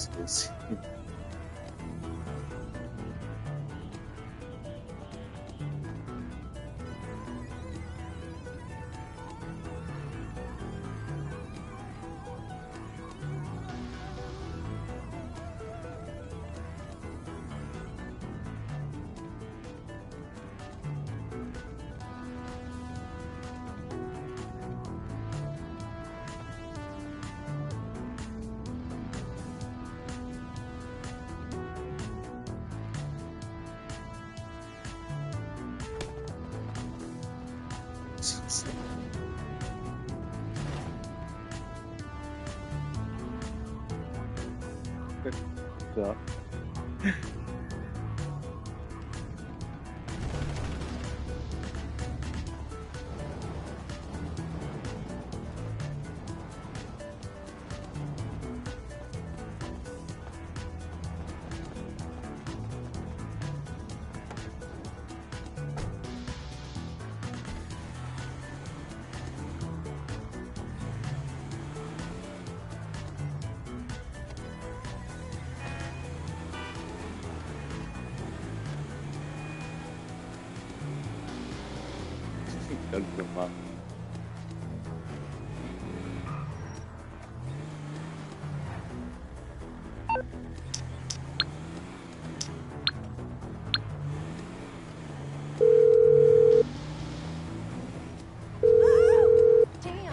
Scusi. Sì. Già. Tanto fa. Damn.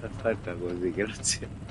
Aspetta così, grazie.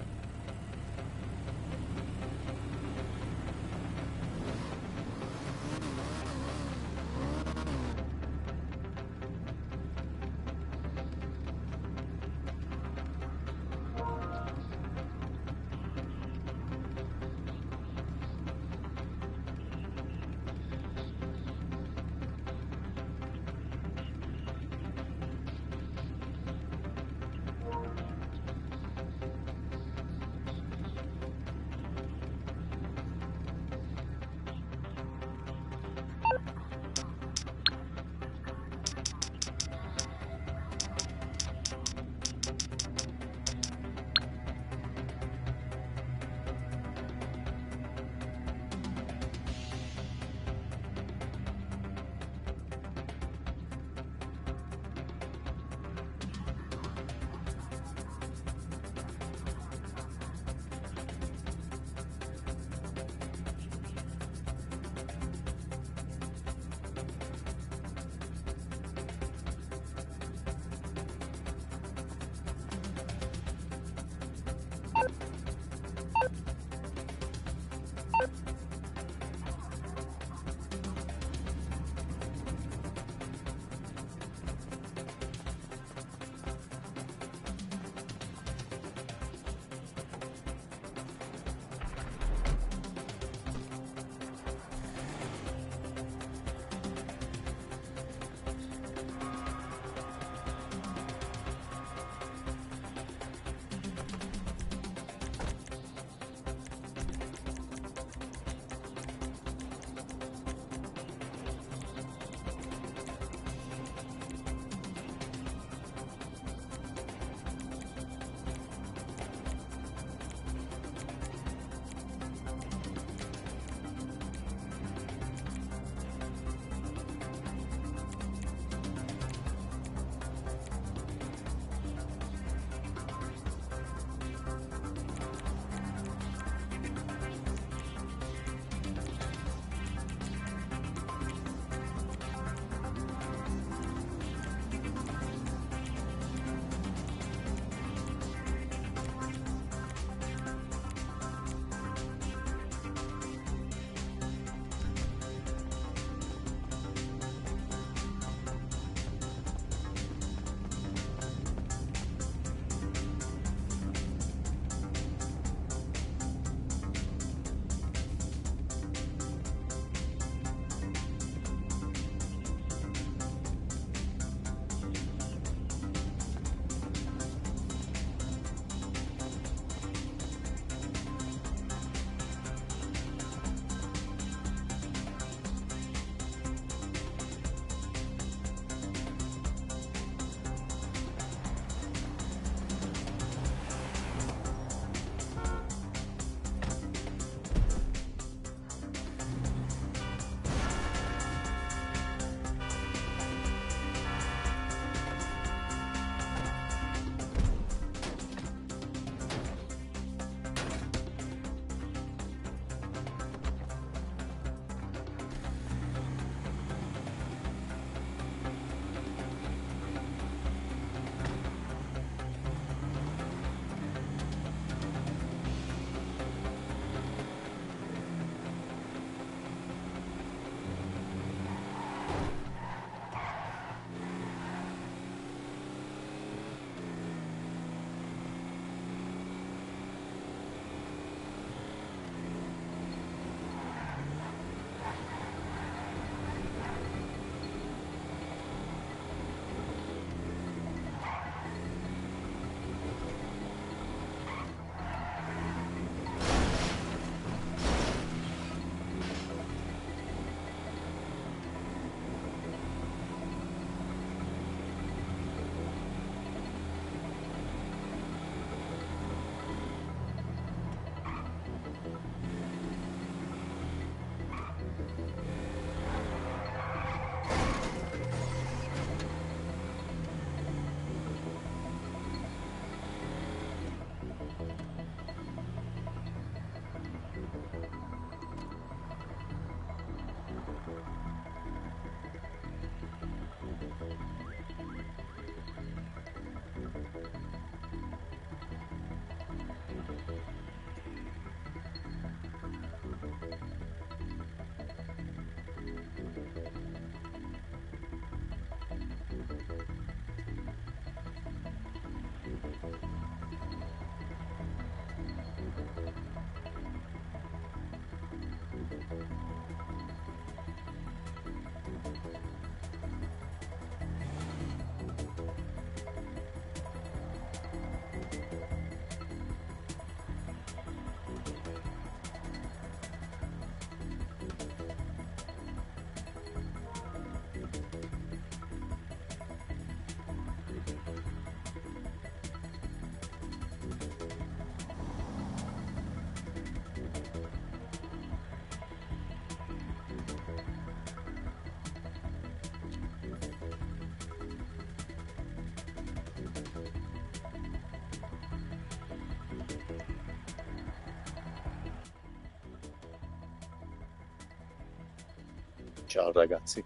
Ciao ragazzi,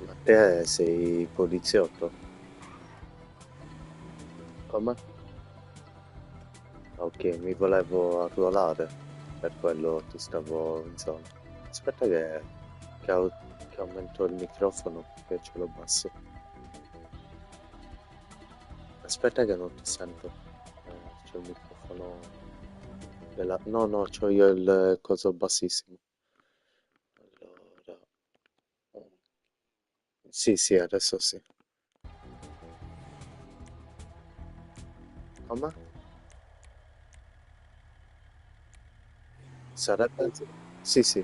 ma te sei poliziotto? Come? Ok, mi volevo arruolare, per quello ti stavo in zona. Aspetta che aumento il microfono perché ce l'ho basso. Aspetta che non ti sento. C'ho il microfono della... No, no, c'ho io il coso bassissimo. Allora... Sì, sì, adesso sì. Come? Sarebbe... Sì, sì.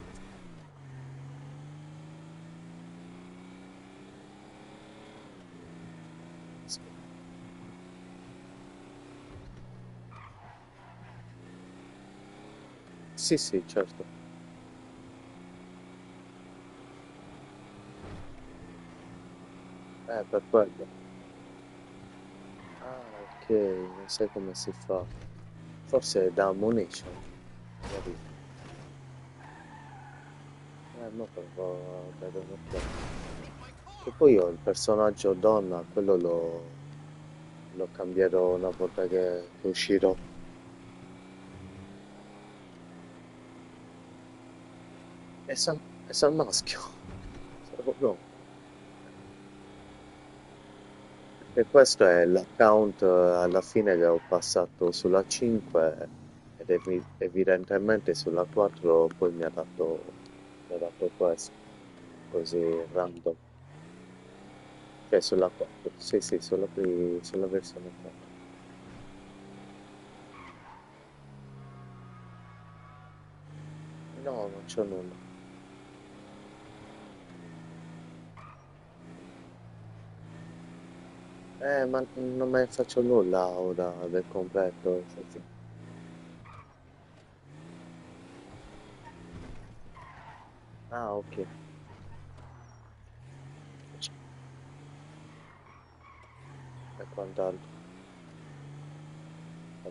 Sì, sì, certo. Per quello. Ah, ok, non sai come si fa. Forse è da ammunition. Magari. Ma provo a dare un'occhiata. Che poi io il personaggio donna, lo cambierò una volta che uscirò. E San maschio. No, e questo è l'account alla fine che ho passato sulla 5 ed evidentemente sulla 4 poi mi ha dato questo, così random. Cioè sulla 4, sì sì, sulla versione 4. No, non c'ho nulla. Ma non me ne faccio nulla ora del completo. Sì, sì. Ah, ok. E quant'altro.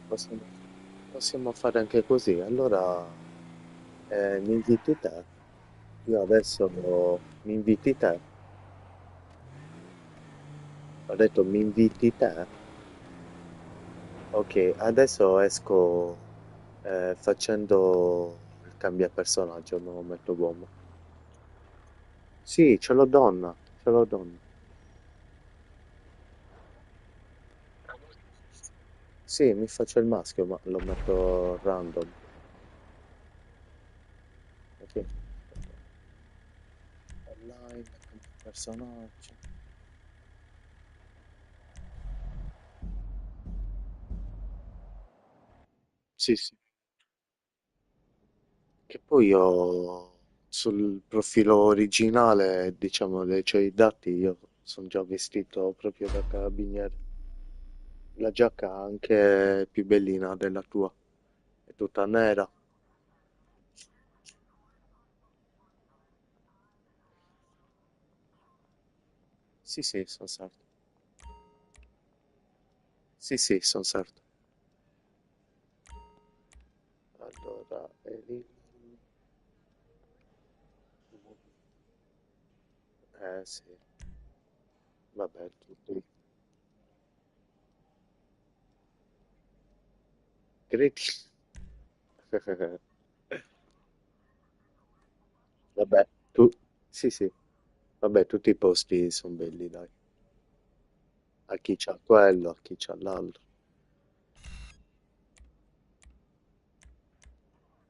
Possiamo, possiamo fare anche così. Allora, mi inviti te? Io adesso mi inviti te? Ho detto mi inviti te? Ok, adesso esco facendo il cambia personaggio, me lo metto uomo. Sì, ce l'ho donna, ce l'ho donna. Sì, mi faccio il maschio, ma lo metto random. Ok. Online, cambia personaggio. Sì, sì. Che poi io sul profilo originale, diciamo, c'ho i dati, io sono già vestito proprio da carabiniere. La giacca anche più bellina della tua, è tutta nera. Sì, sì, sono sarto. Sì, sì, sono sarto. Allora, sì, vabbè, tutti. Credi? Vabbè, sì, sì, vabbè, tutti i posti sono belli, dai. A chi c'ha quello, a chi c'ha l'altro.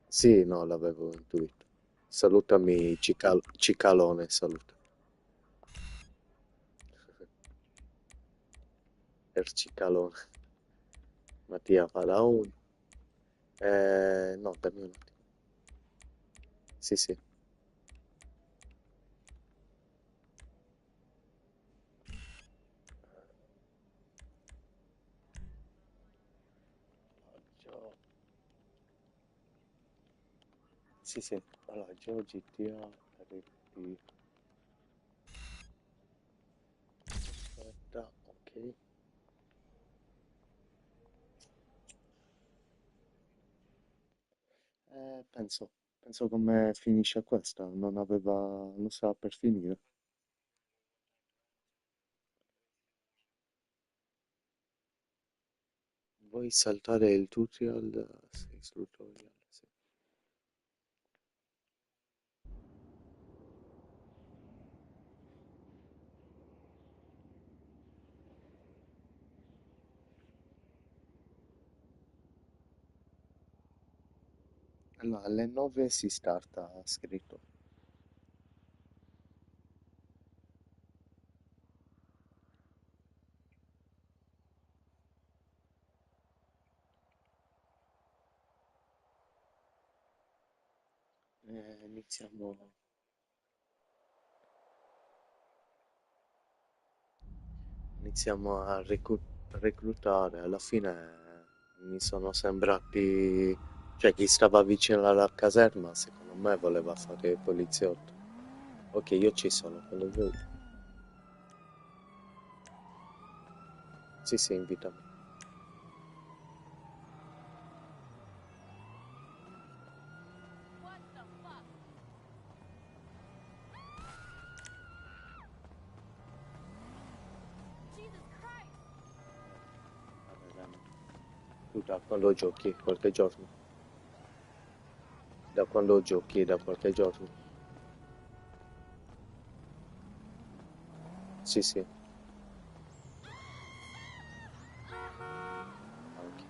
Sì, no, l'avevo intuito. Salutami, Cicalone, saluta. Per Cicalone. Mattia Faraon. No, dammi un attimo. Sì, sì. Sì, sì. Allora, Geo GTA RP. Aspetta, ok. Penso come finisce questa, non stava per finire. Vuoi saltare il tutorial? Sì, il tutorial, sì. Allora, alle 9 si starta, ha scritto. Iniziamo, iniziamo a reclutare. Alla fine mi sono sembrati, cioè chi stava vicino alla caserma, secondo me voleva fare il poliziotto. Ok, io ci sono, quando vuoi. Sì, sì, invitami. Vabbè, dai. Tu da quando giochi? Qualche giorno? Da quando giochi? Da qualche giorno? Sì, sì, anche.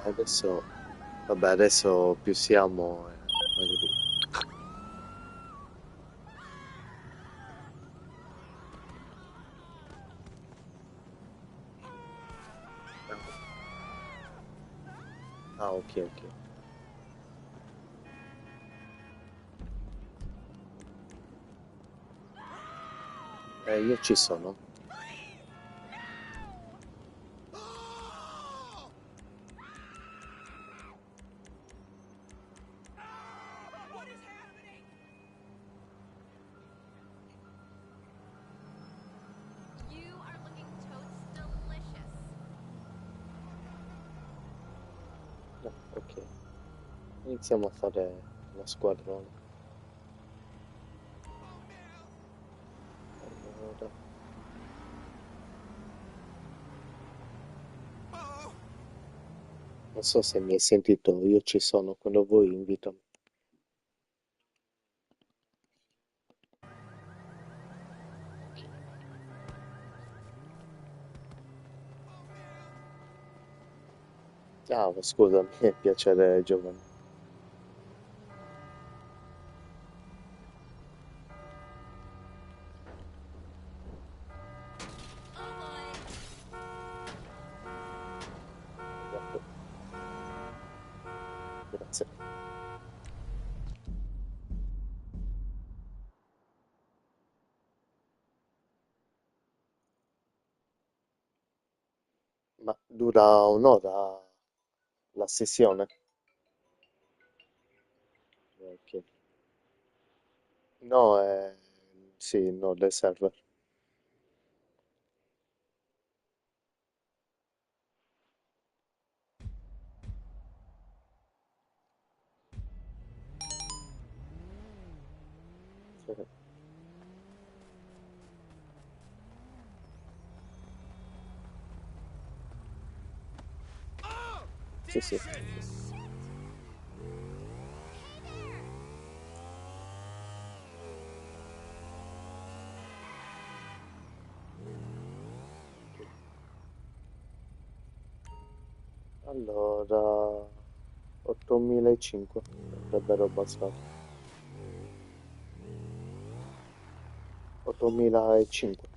Adesso, vabbè, adesso più siamo, magari. Ah, ok, ok. Io ci sono. No, ok. Iniziamo a fare la squadrone. Allora, non so se mi hai sentito, io ci sono, quando vuoi invitami. Ciao, scusami, è piacere Giovanni. Guarda, grazie. Ma dura un'ora la sessione? Ok. No, sì, no, del server. Sì, sì. Allora, 8005 dovrebbero bastare. 8005.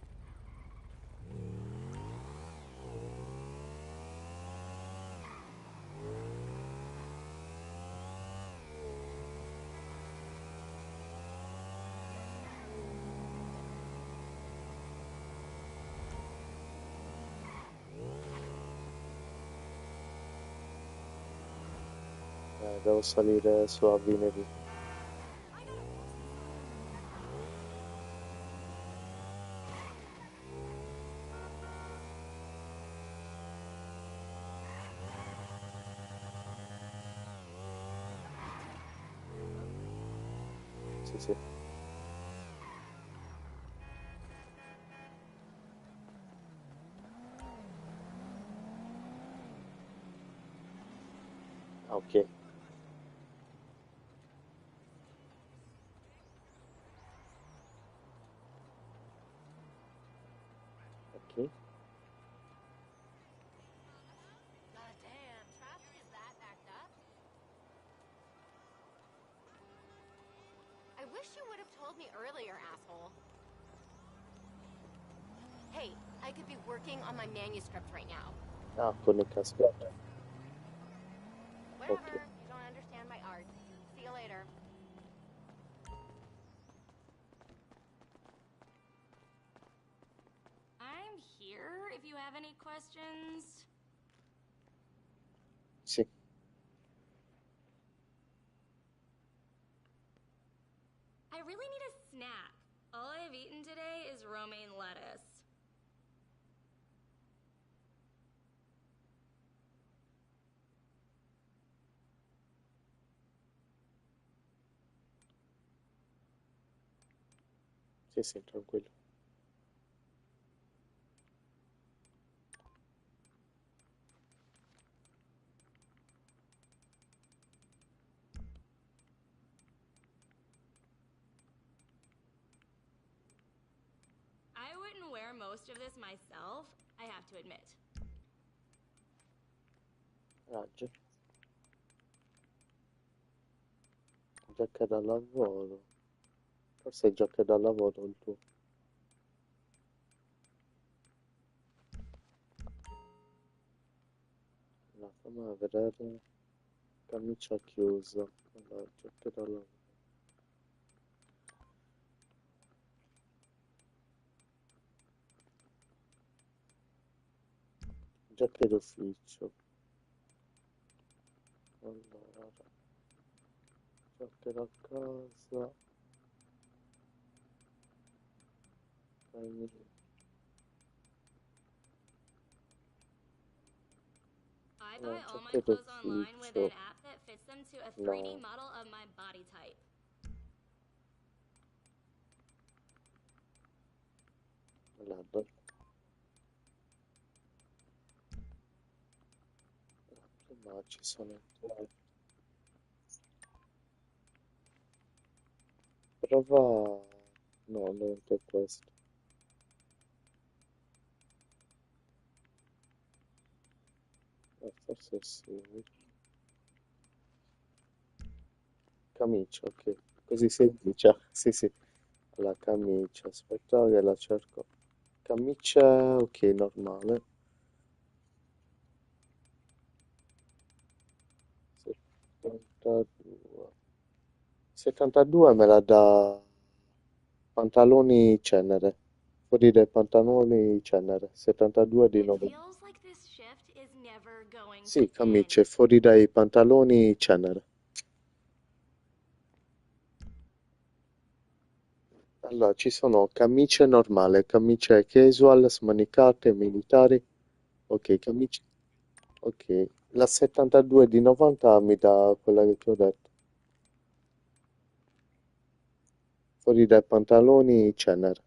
Devo salire su Avvinery. sì. Ah, ok, ok. God damn, traffic is that backed up? I wish you would have told me earlier, asshole. Hey, I could be working on my manuscript right now. Ah, con il caschetto. Ok. Whatever, you don't understand my art. See you later. I'm here if you have any questions. Sì. I really need a snack. All I've eaten today is romaine lettuce. Sì, sì, tranquillo. I wouldn't wear most of this myself, I have to admit. Ah, giacca da lavoro. Forse è giacca da lavoro il tuo. No, fammi vedere. Camicia chiusa. Allora, giacca da lavoro. Giacca d'ufficio. Allora, giacca da casa. Camicia. I buy No, all my giacca clothes online with an d'ufficio. app that fits them to a 3D No, model of my body type. allora, ma ci sono ancora. Prova. No, non è questo. Forse sì. Camicia, ok. Così si dice. Sì, sì. La camicia. Aspetta che la cerco. Camicia, ok, normale. 72. 72 me la dà pantaloni cenere. Fuori dai pantaloni cenere. 72 di It 9. feels like this shift is never going to Sì, camicie, end. fuori dai pantaloni cenere. Allora, ci sono camicie normali, camicie casual, smanicate, militari. Ok, camicie. Ok, la 72 di 90 mi dà quella che ti ho detto. Fuori dai pantaloni, cenere.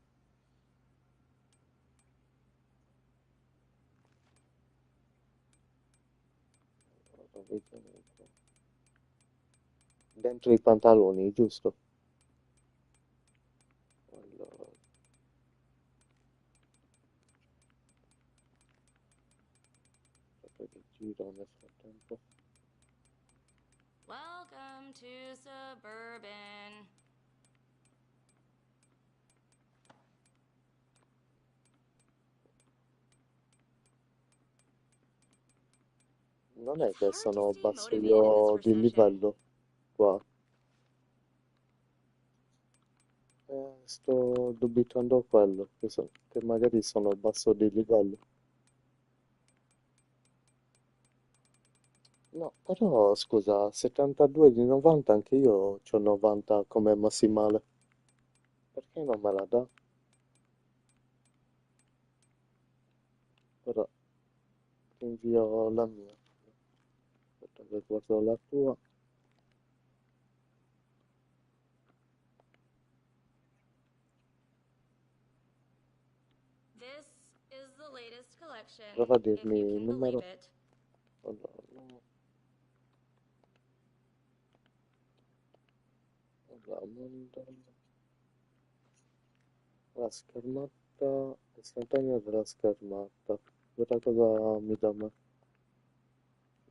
Dentro i pantaloni, giusto? Allora, aspetta che giro nel frattempo. Welcome to suburban. Non è It's che hard to sono stay basso motivated in this io di recession. livello qua. Sto dubitando quello, che magari sono basso di livello. No, però scusa, 72 di 90 anche io c'ho 90 come massimale. Perché non me la dà? Però ti invio la mia. Aspetta che guardo la tua. collection, Prova a if dirmi you il can numero. believe it. Allora, no. Allora, la schermata, istantanea della schermata. Guarda cosa mi dà a me.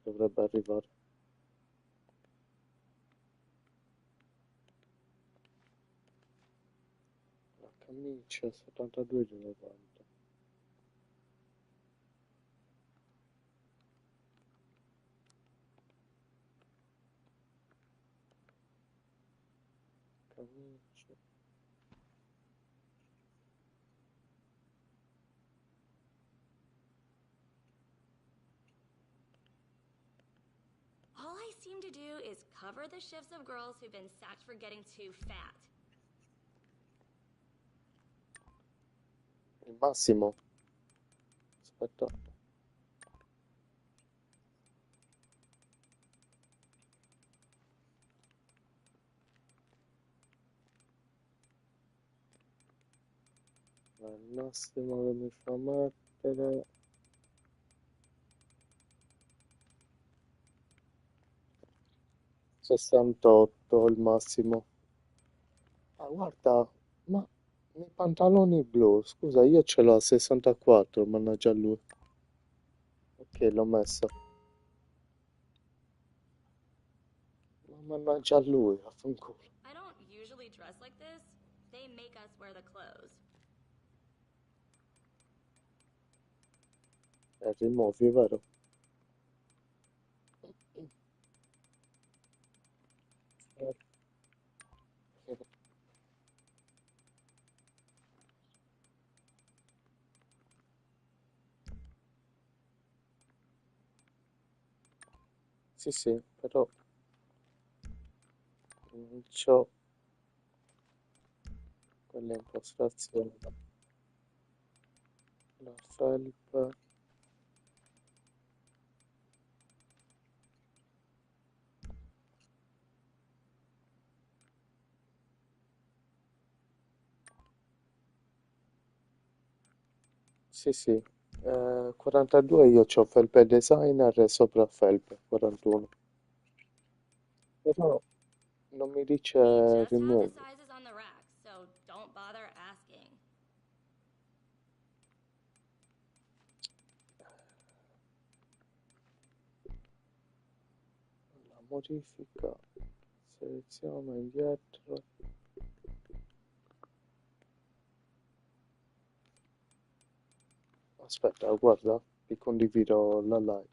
Dovrebbe arrivare. La camicia 72,90. Camicia. All I seem to do is cover the shifts of girls who've been sacked for getting too fat. Il massimo. Aspetta. Il massimo che mi fa mettere. 68 il massimo. Ah, guarda, ma i pantaloni blu, scusa, io ce l'ho a 64, mannaggia lui. Ok, l'ho messo. Ma mannaggia lui, affanculo. I don't usually dress like this. They make us wear the clothes. Rimuovi, vero? Sì, sì, però non c'ho quelle impostazioni. La felpa. Sì, sì. 42 io c'ho felpe designer e sopra felpe 41. Però non mi We dice just have the remove. sizes on the rack, so don't bother asking. La modifica. Seleziona indietro. Aspetta, guarda, ti condivido la live,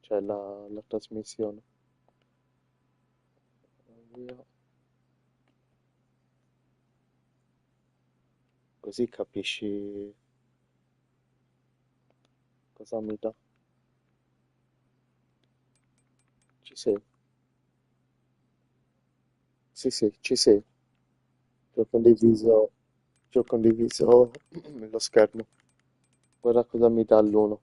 cioè la trasmissione. Via. Così capisci cosa mi dà. Ci sei? Sì, sì, ci sei. Ti ho condiviso lo schermo. Guarda cosa mi dà l'uno.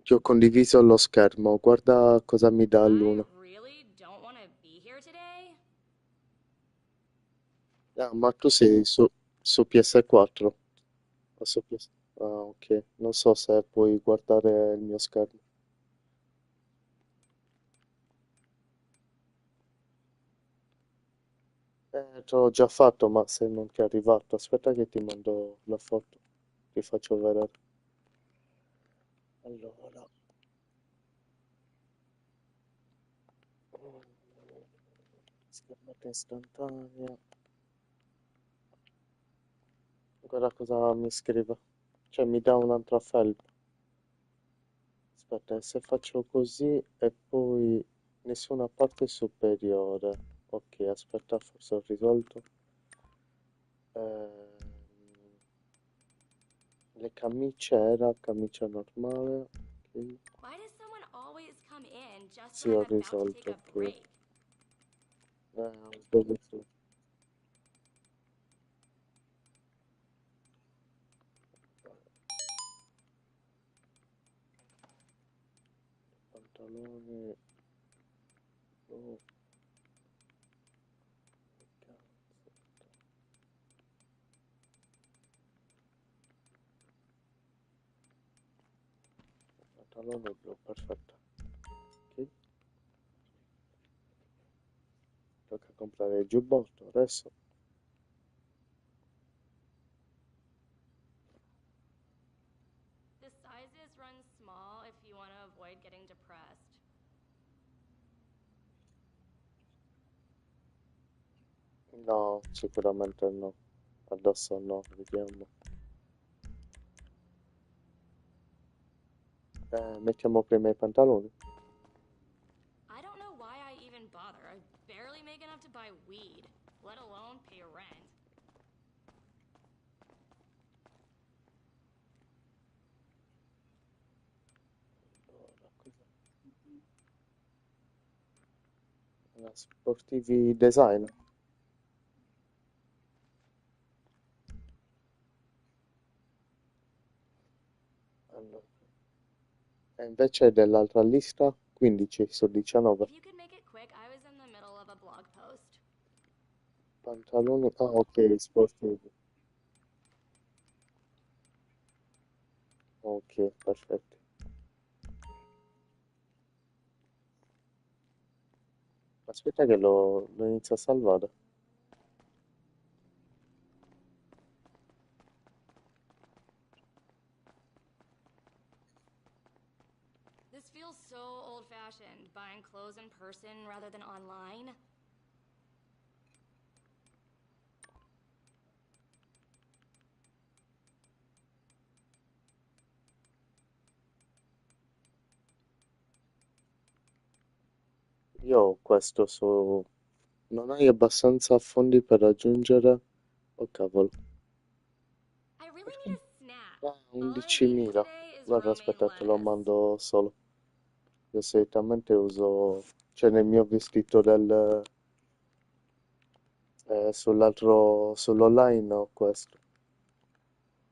Ti ho condiviso lo schermo, guarda cosa mi dà I l'uno. really don't want to be here today. Ah, ma tu sei su PS4? O su PS... Ah, ok. Non so se puoi guardare il mio schermo. Te l'ho già fatto, ma se non ti è arrivato, aspetta che ti mando la foto, ti faccio vedere. Allora, schermata istantanea. Guarda cosa mi scrive. Cioè, mi dà un'altra felpa. Aspetta, se faccio così e poi nessuna parte superiore. Ok, aspetta, forse ho risolto. Ehm, le camicie era camicia normale. Ok. Why does someone always come in just Sì, when I'm ho about to take risolto, a ok. break? Ho sbagliato. Pantaloni. Oh, che cazzo. Pantalone blu, perfetto. Ok, tocca comprare il giubbotto adesso. The sizes run small if you want to avoid getting depressed. No, sicuramente no. Addosso no, vediamo. Mettiamo prima i pantaloni. I don't know why I even bother. I barely make enough to buy weed, let alone pay rent. Allora, cos'è? La Sportivi Design. Allora. E invece dell'altra lista, 15 su 19. If you could make it quick, I was in the middle of a blog post. Pantaloni, ah ok, sportivi. Ok, perfetto. Aspetta che lo inizio a salvare. This feels so old-fashioned, buying clothes in person rather than online. Io ho questo su... Non hai abbastanza fondi per raggiungere... Oh cavolo. I really Perché? need a snack. Ah, All I've eaten 11.000. today is Guarda, romaine aspetta, te lo lettuce. mando solo. Io solitamente uso... C'è nel mio vestito del... sull'online ho questo.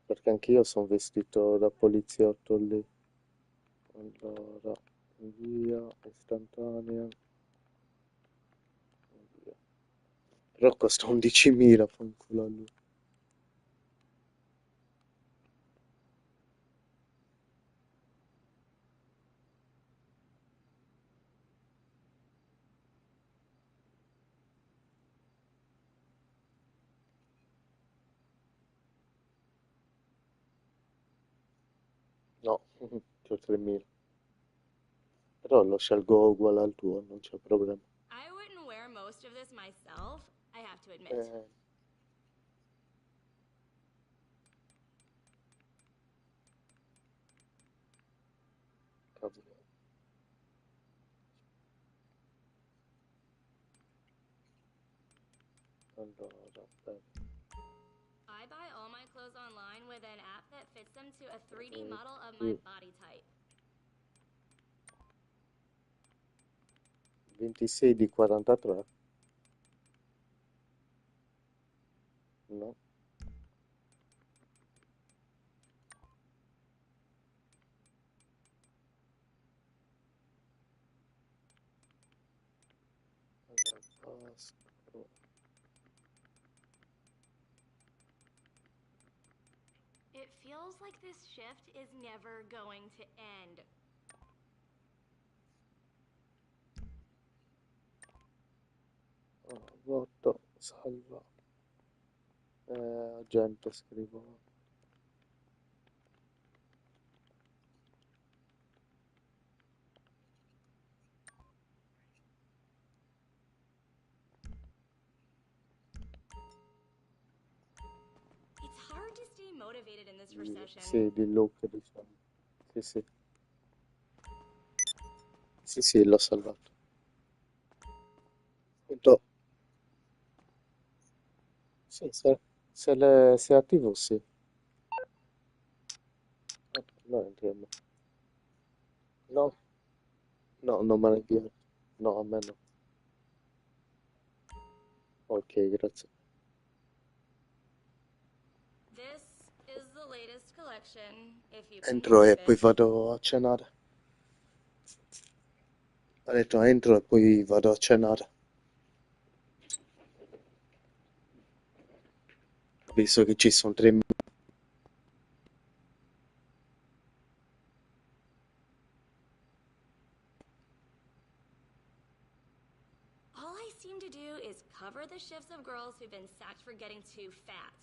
Perché anch'io sono vestito da poliziotto lì. Allora, via, istantanea, via. Però costa 11.000, fanculo a lui. No, c'ho 3.000. Però lo scelgo uguale al tuo, non c'è problema. I wouldn't wear most of this myself, I have to admit. Eh, cavolo. Allora, aspetta. I buy all my clothes online with an app that fits them to a 3D model of my Qui, body type. 26 di 43? No. Allora, basta. It feels like this shift is never going to end. Voto, salva. Agente, scrivo. It's hard to stay motivated in this recession. Sì, di look, diciamo. Sì, sì. Sì, sì, l'ho salvato. Punto. Sì, se è attivo, sì. No, entriamo. No, no, non me ne piace. No, a me no. Ok, grazie. This is the latest collection, if you can Entro e believe poi it. vado a cenare. Ho detto entro e poi vado a cenare. Visto che ci sono 3 the shifts of girls who've been sacked for getting too fat.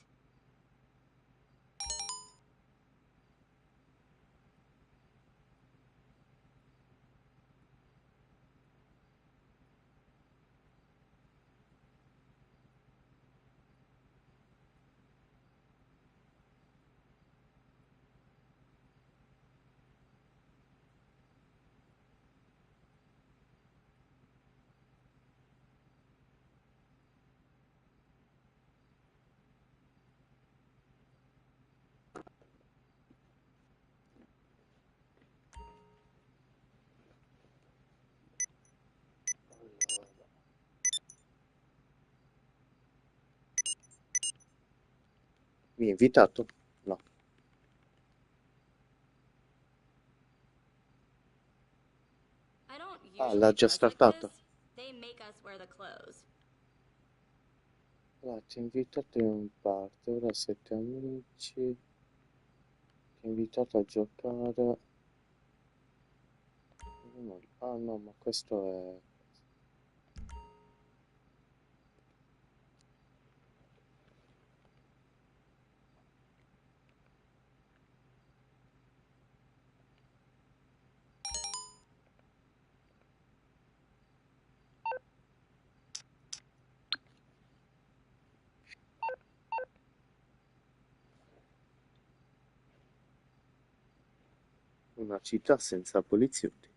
Mi hai invitato? No. I don't Ah, usually l'ha già dress like startata. this. They make us wear the clothes. Allora, ti ho invitato in parte, ora siete amici, ti ho invitato a giocare. Ah no, ma questo è... Una città senza poliziotti.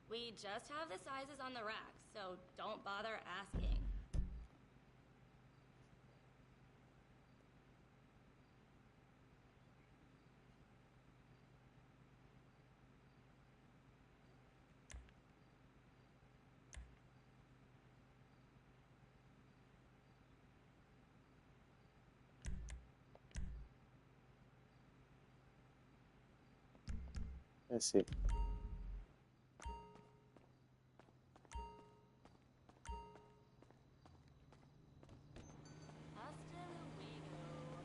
We just have the sizes on the rack, so don't bother asking. Eh sì, Hasta luego.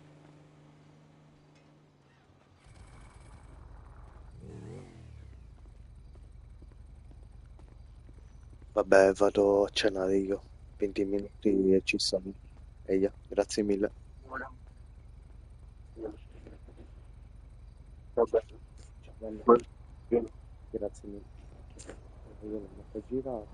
vabbè, vado a cenare io. 20 minuti e ci sono. Eia, grazie mille. Vabbè, ciao, bello. Grazie mille. Io non mi girare.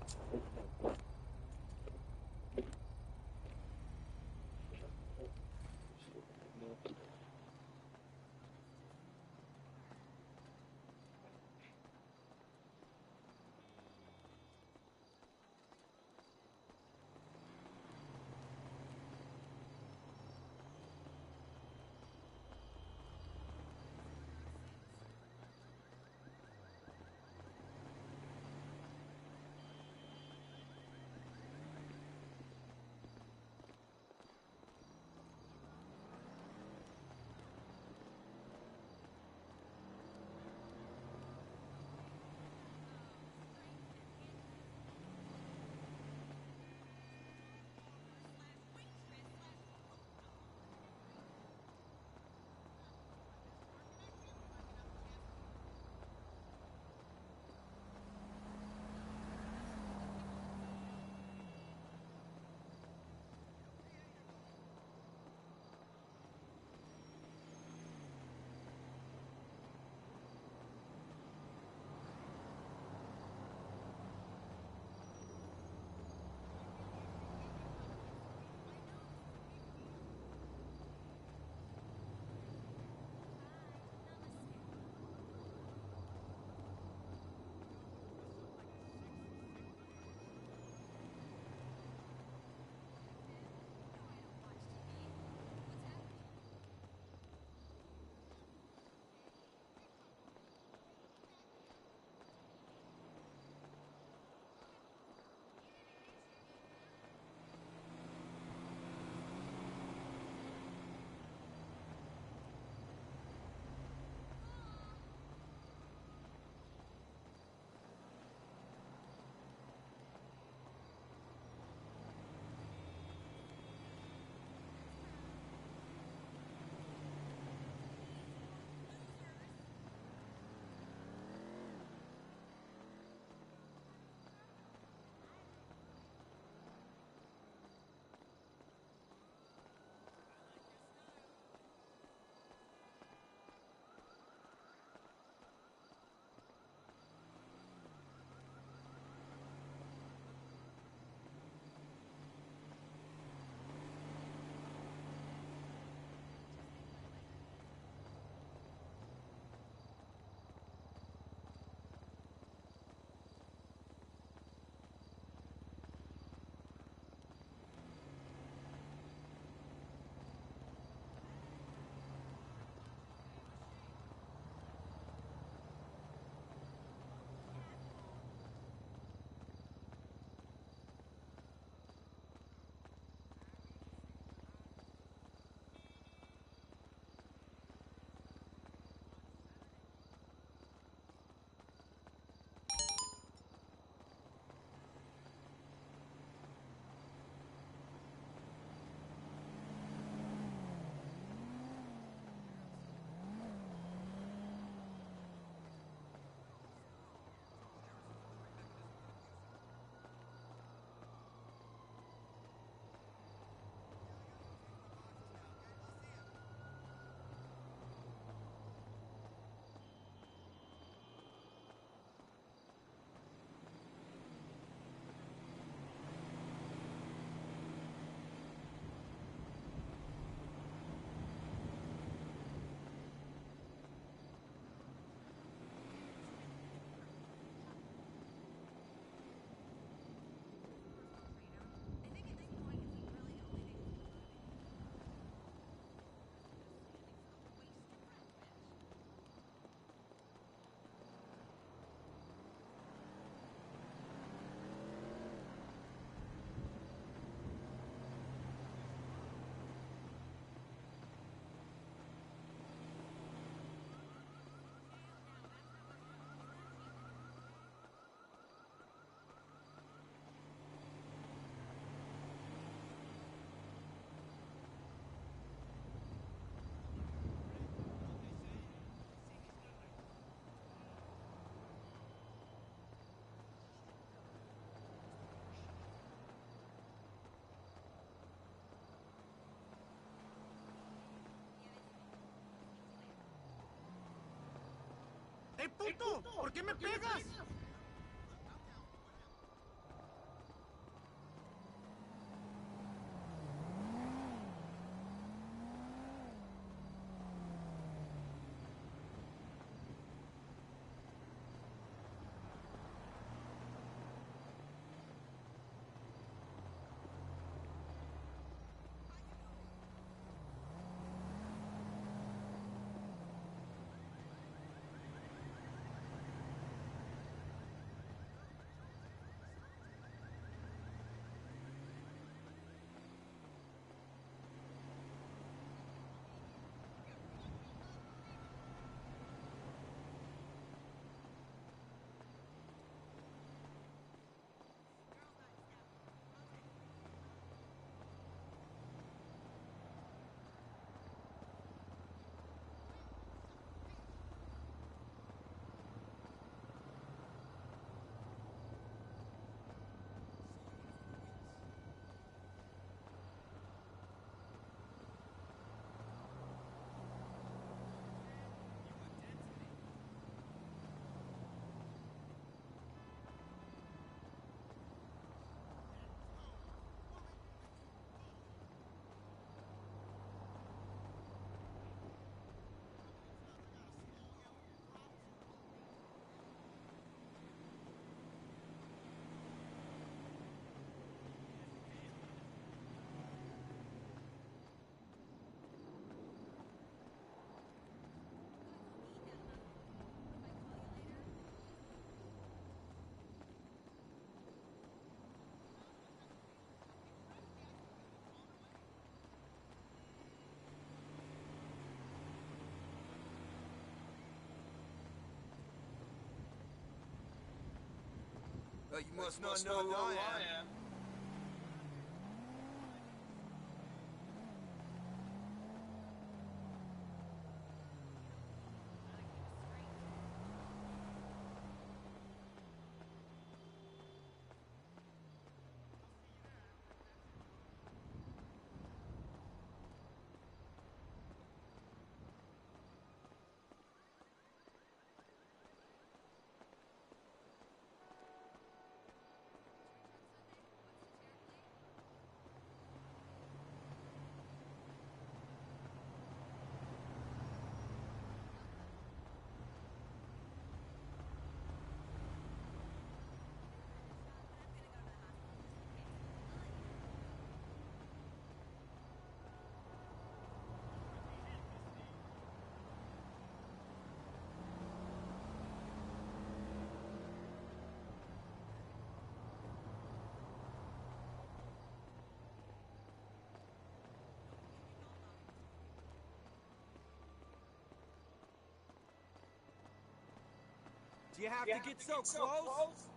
¡Ey, puto! ¿Por qué me pegas? You must not know who I am. Do you have to get so close?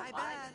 My bad.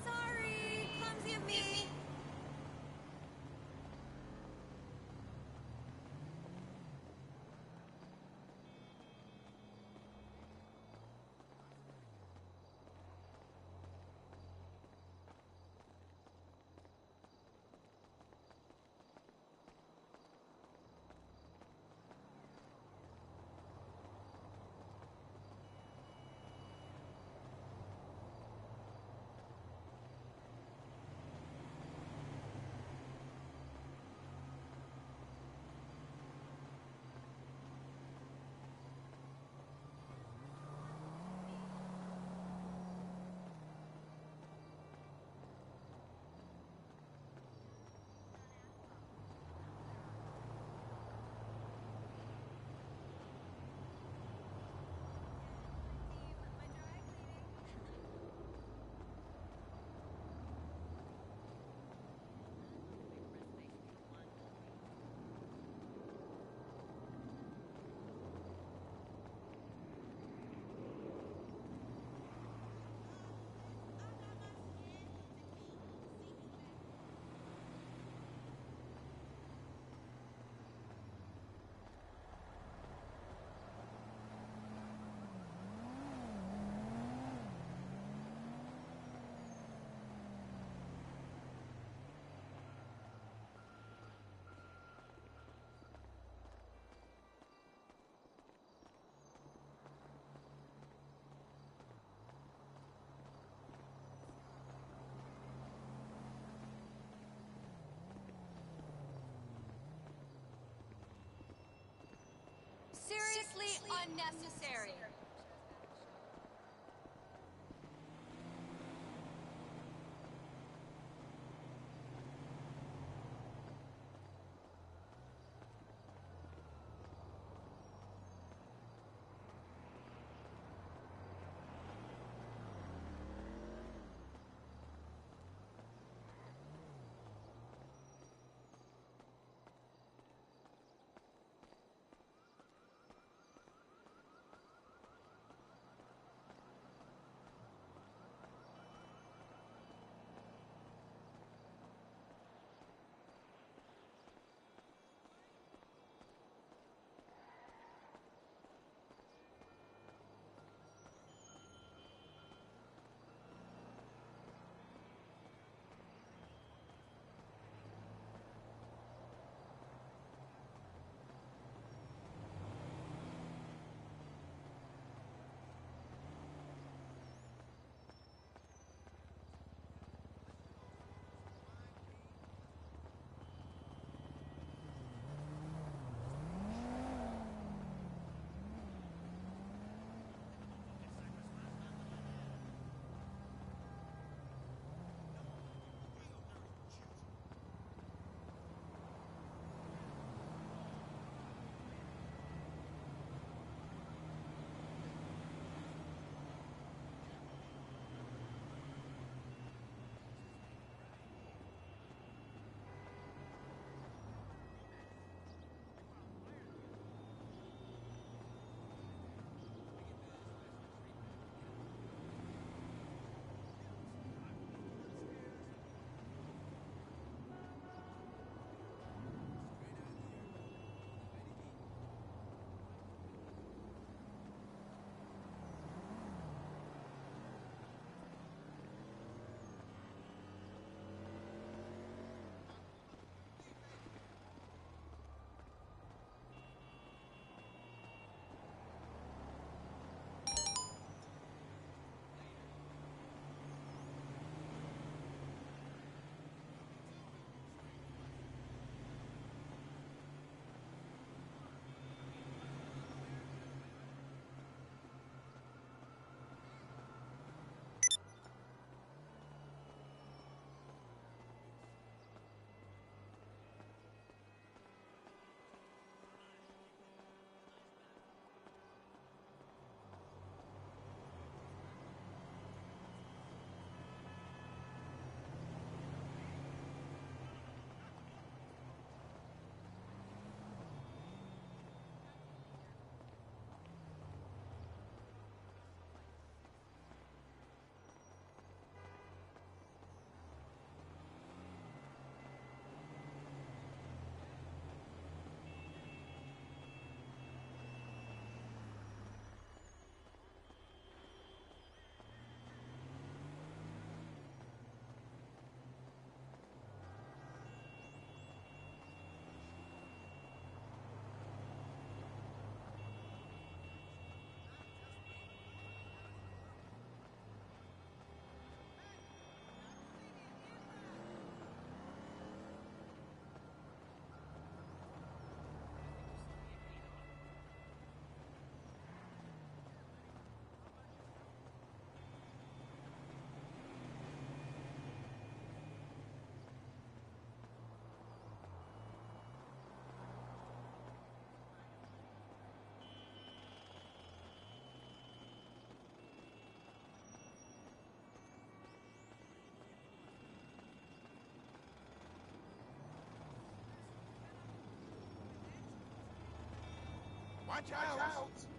Sorry, clumsy of me. Seriously unnecessary. Watch out!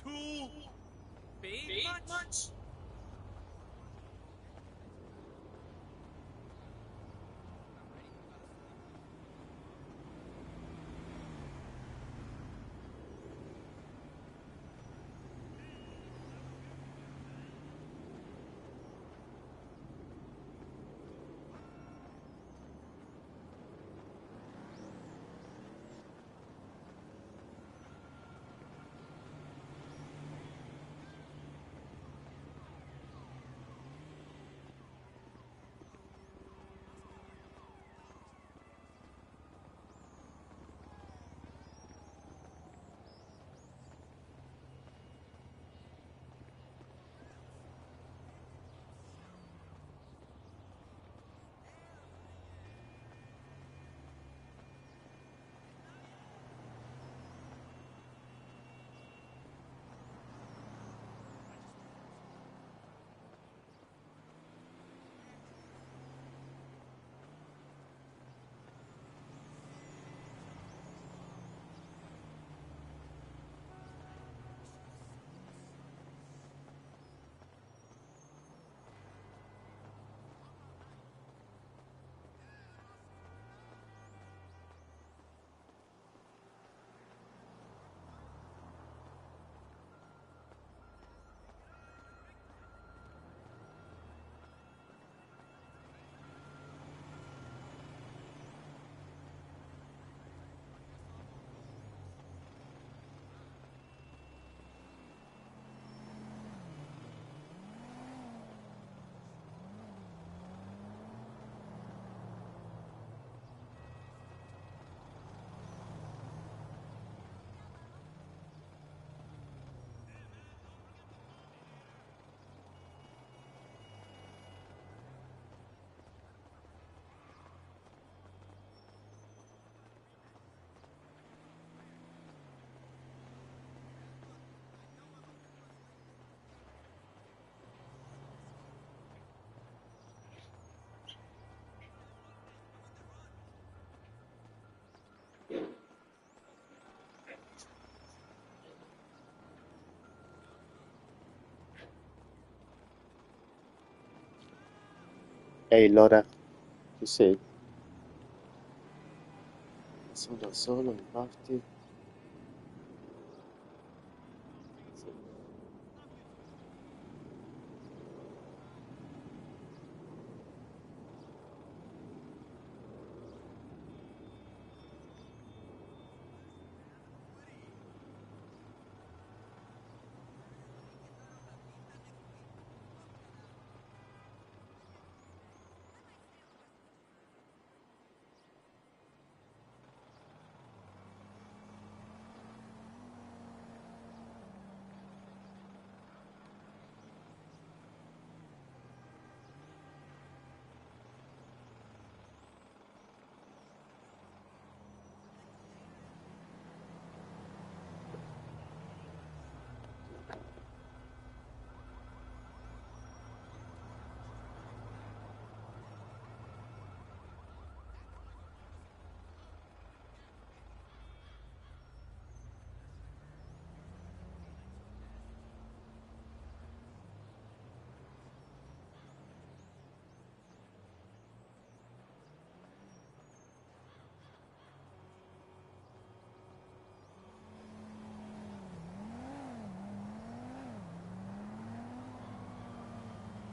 Too big much? Ehi Lore, ci sei? Sono da solo, infatti. Sì.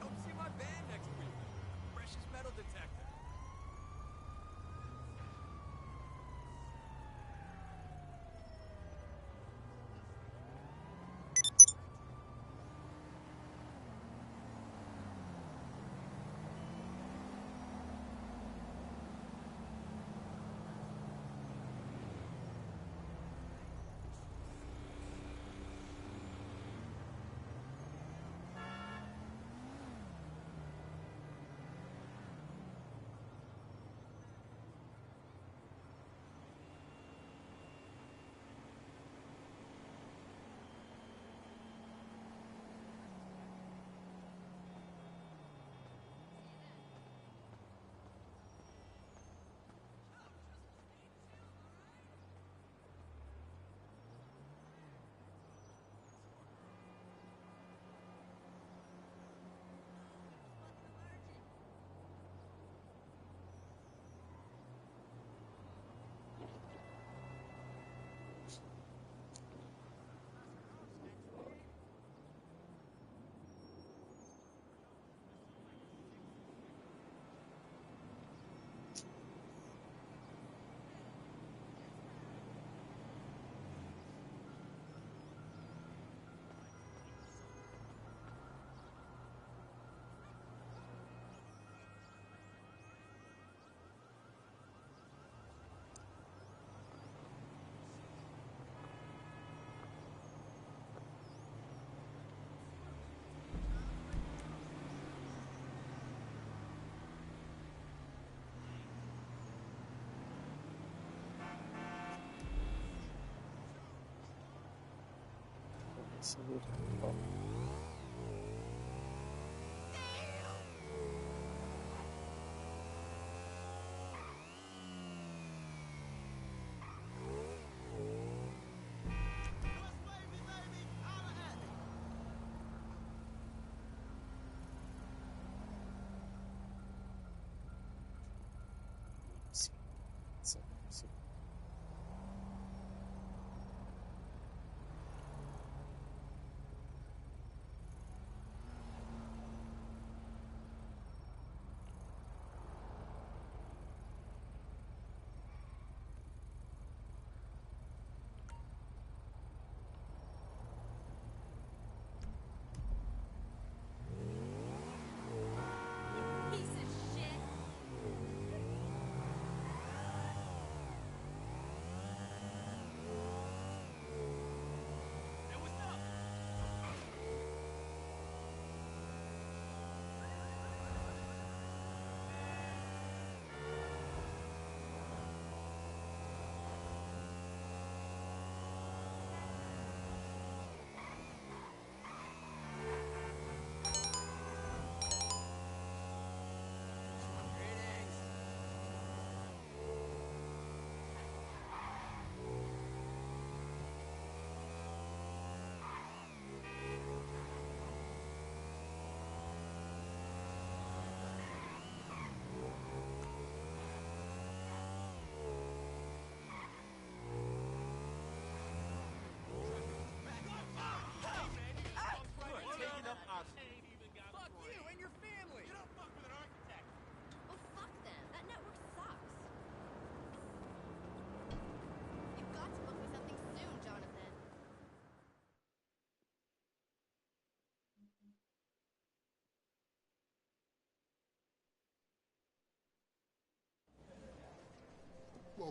Come see my band next week. Precious metal detector. Saluto un po'. Sì, sì, sì.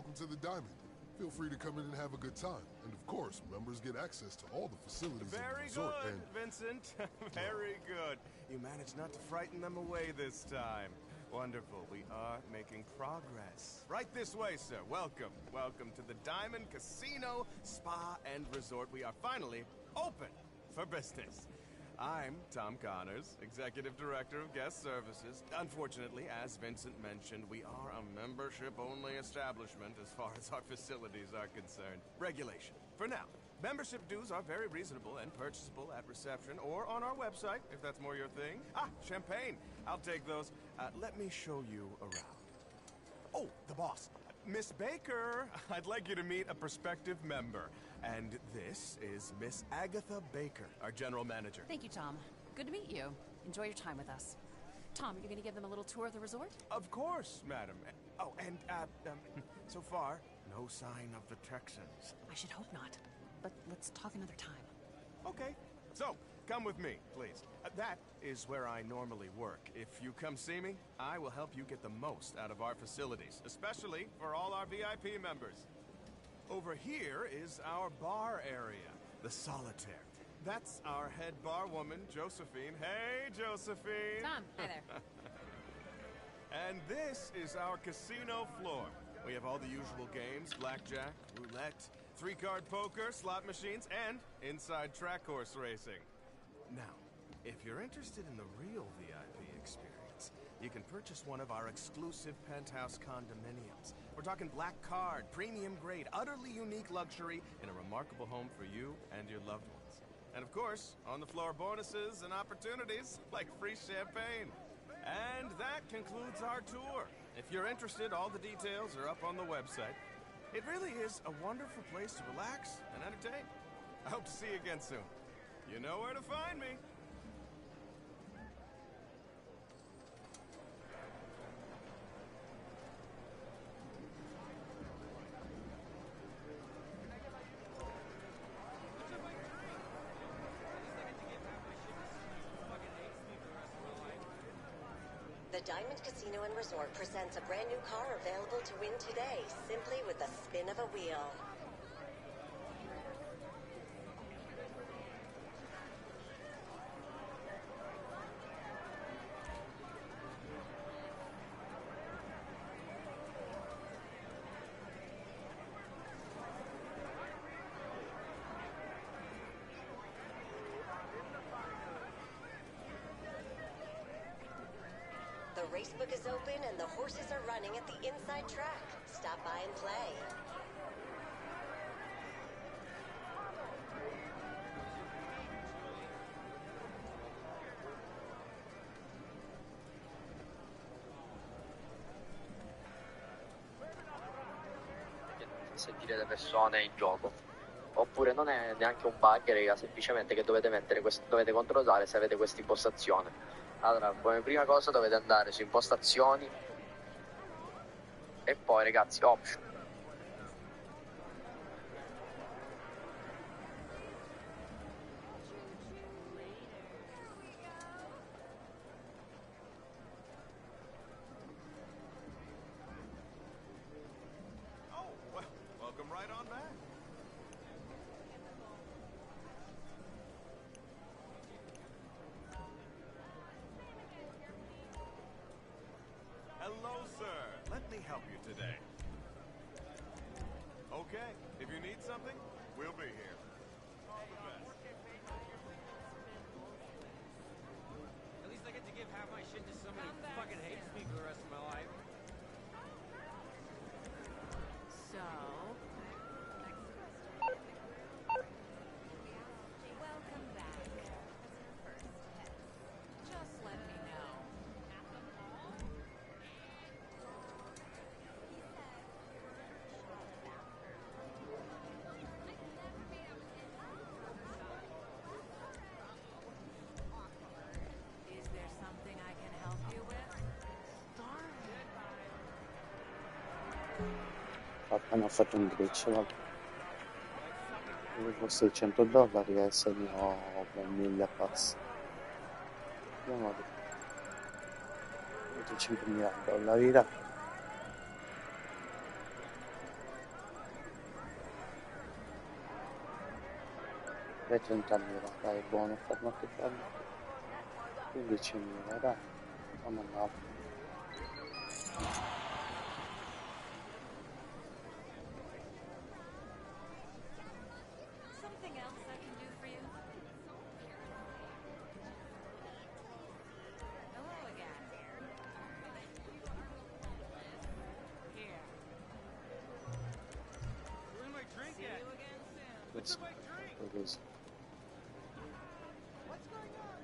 welcome to the Diamond. Feel free to come in and have a good time. And of course, members get access to all the facilities in the Very resort. good, And Vincent. Very good. You managed not to frighten them away this time. Wonderful. We are making progress. Right this way, sir. Welcome. Welcome to the Diamond Casino, Spa, and Resort. We are finally open for business. I'm Tom Connors, Executive Director of Guest Services. Unfortunately, as Vincent mentioned, we are a membership-only establishment as far as our facilities are concerned. Regulation. For now, membership dues are very reasonable and purchasable at reception or on our website, if that's more your thing. Ah, champagne. I'll take those. Let me show you around. Oh, the boss. Miss Baker, I'd like you to meet a prospective member. And this is Miss Agatha Baker, our general manager. Thank you, Tom. Good to meet you. Enjoy your time with us. Tom, you're gonna give them a little tour of the resort? Of course, madam. Oh, and, so far, no sign of the Texans. I should hope not. But let's talk another time. Okay. So, come with me, please. That is where I normally work. If you come see me, I will help you get the most out of our facilities, especially for all our VIP members. Over here is our bar area, the Solitaire. That's our head bar woman, Josephine. Hey, Josephine! Tom, hi there. And this is our casino floor. We have all the usual games, blackjack, roulette, three-card poker, slot machines, and inside track horse racing. Now, if you're interested in the real VIP experience, you can purchase one of our exclusive penthouse condominiums. We're talking black card, premium grade, utterly unique luxury in a remarkable home for you and your loved ones. And of course, on-the-floor bonuses and opportunities like free champagne. And that concludes our tour. If you're interested, all the details are up on the website. It really is a wonderful place to relax and entertain. I hope to see you again soon. You know where to find me. The Diamond Casino and Resort presents a brand new car available to win today, simply with the spin of a wheel. The racebook is open and the horses are running at the inside track. Stop by and play. Sentire le persone in gioco, oppure non è neanche un bug, raga, semplicemente che dovete dovete controllare se avete questa impostazione. Allora, come prima cosa dovete andare su impostazioni e poi, ragazzi, option. Oh, well, welcome right on back. Hello, sir. Let me help you today. Okay, if you need something, we'll be here. All the best. At least I get to give half my shit to somebody who fucking hates me for the rest of my life. So, Welcome back. First test. just let me know. Is there something I can help you with? Appena ho fatto un glitch, vabbè. Dove fosse il $100 e segno ben miglia passa. Andiamo a vedere $5.000, là. E 30.000, dai, buono, fermati, fermati. 15.000, dai. Andiamo andare. Something else I can do for you? Hello again. Here. Where's my drink See at? you again soon. What's in my drink? Così. What's going on?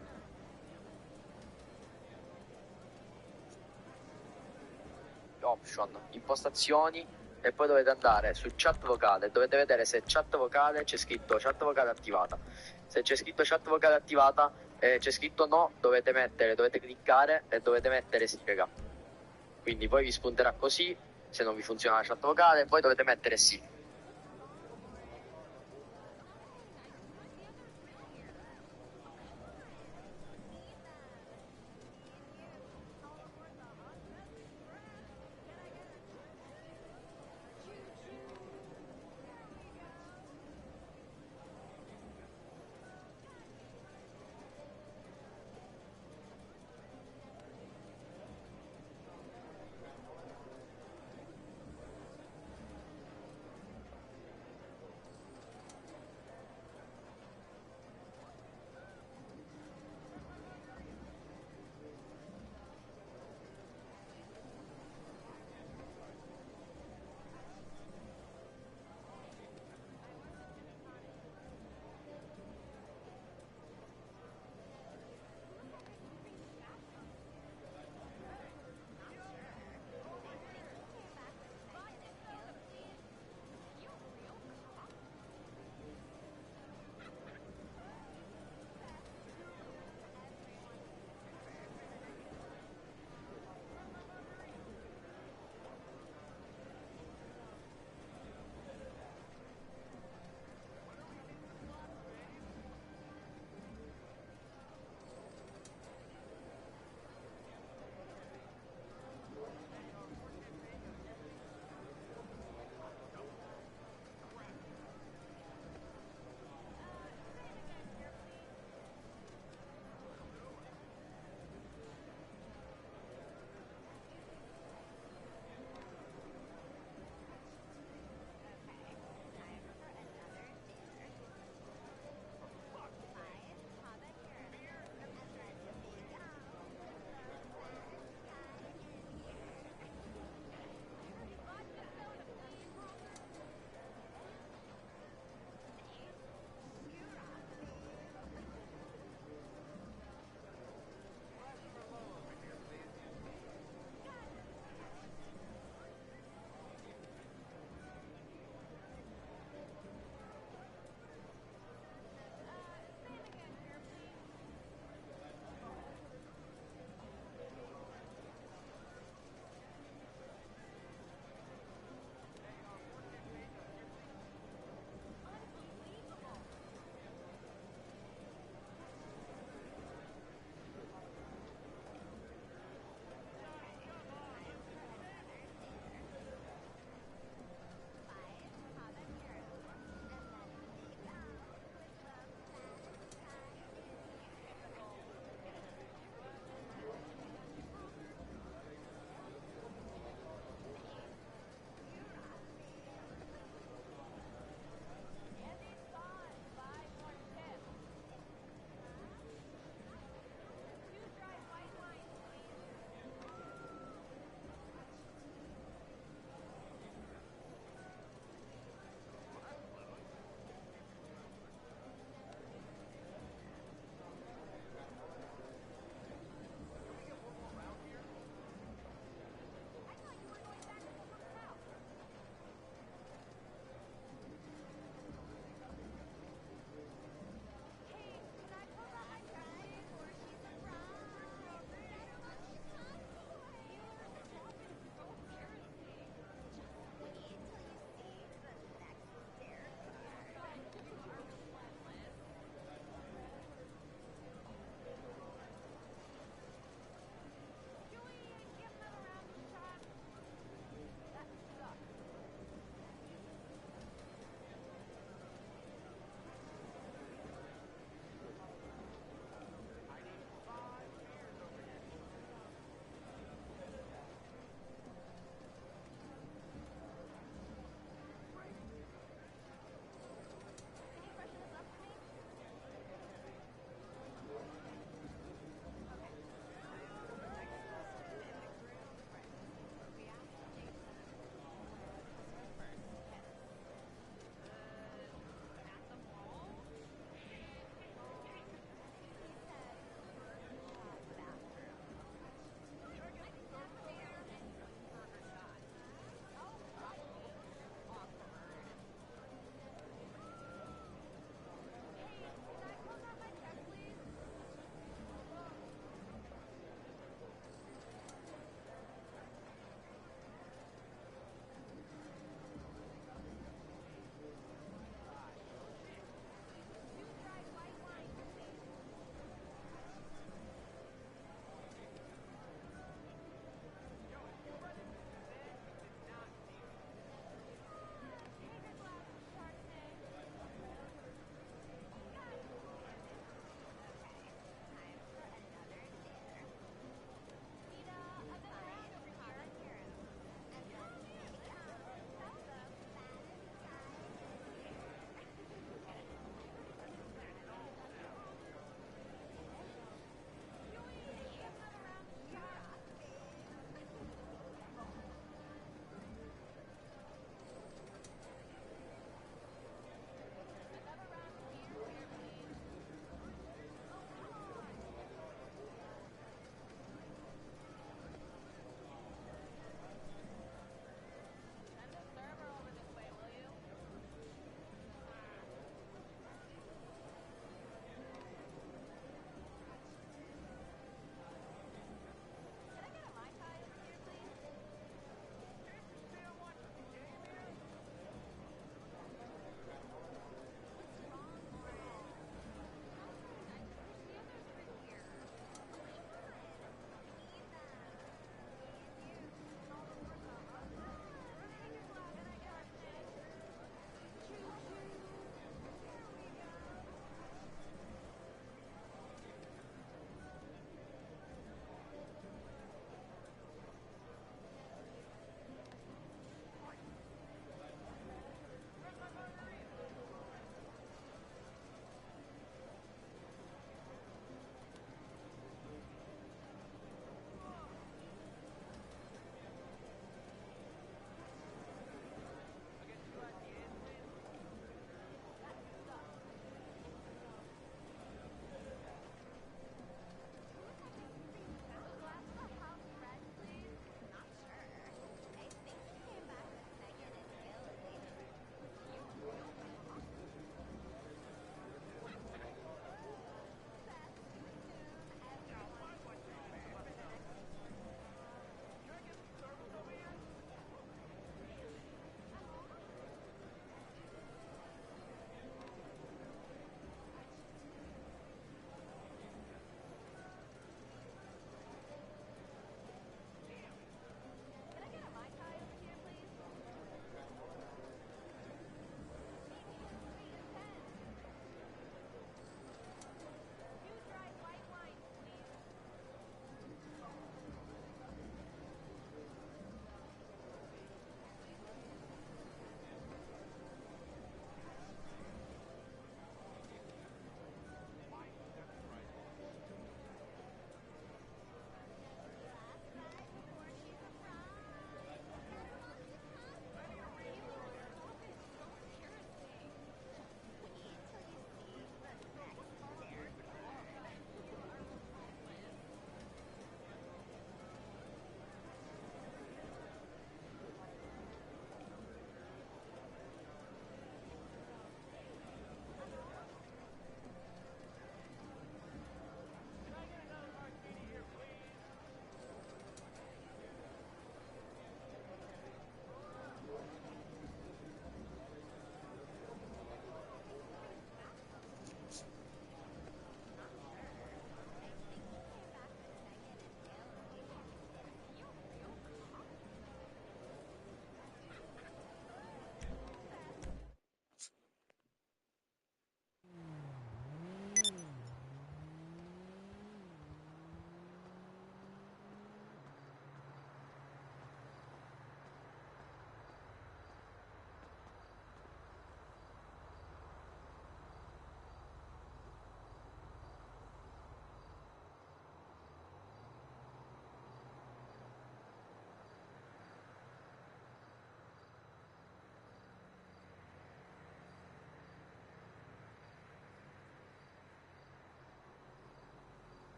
Option, impostazioni e poi dovete andare su chat vocale, dovete vedere se chat vocale c'è scritto chat vocale attivata. Se c'è scritto chat vocale attivata e c'è scritto no, dovete cliccare e dovete mettere sì, raga. Quindi poi vi spunterà così, se non vi funziona la chat vocale, poi dovete mettere sì.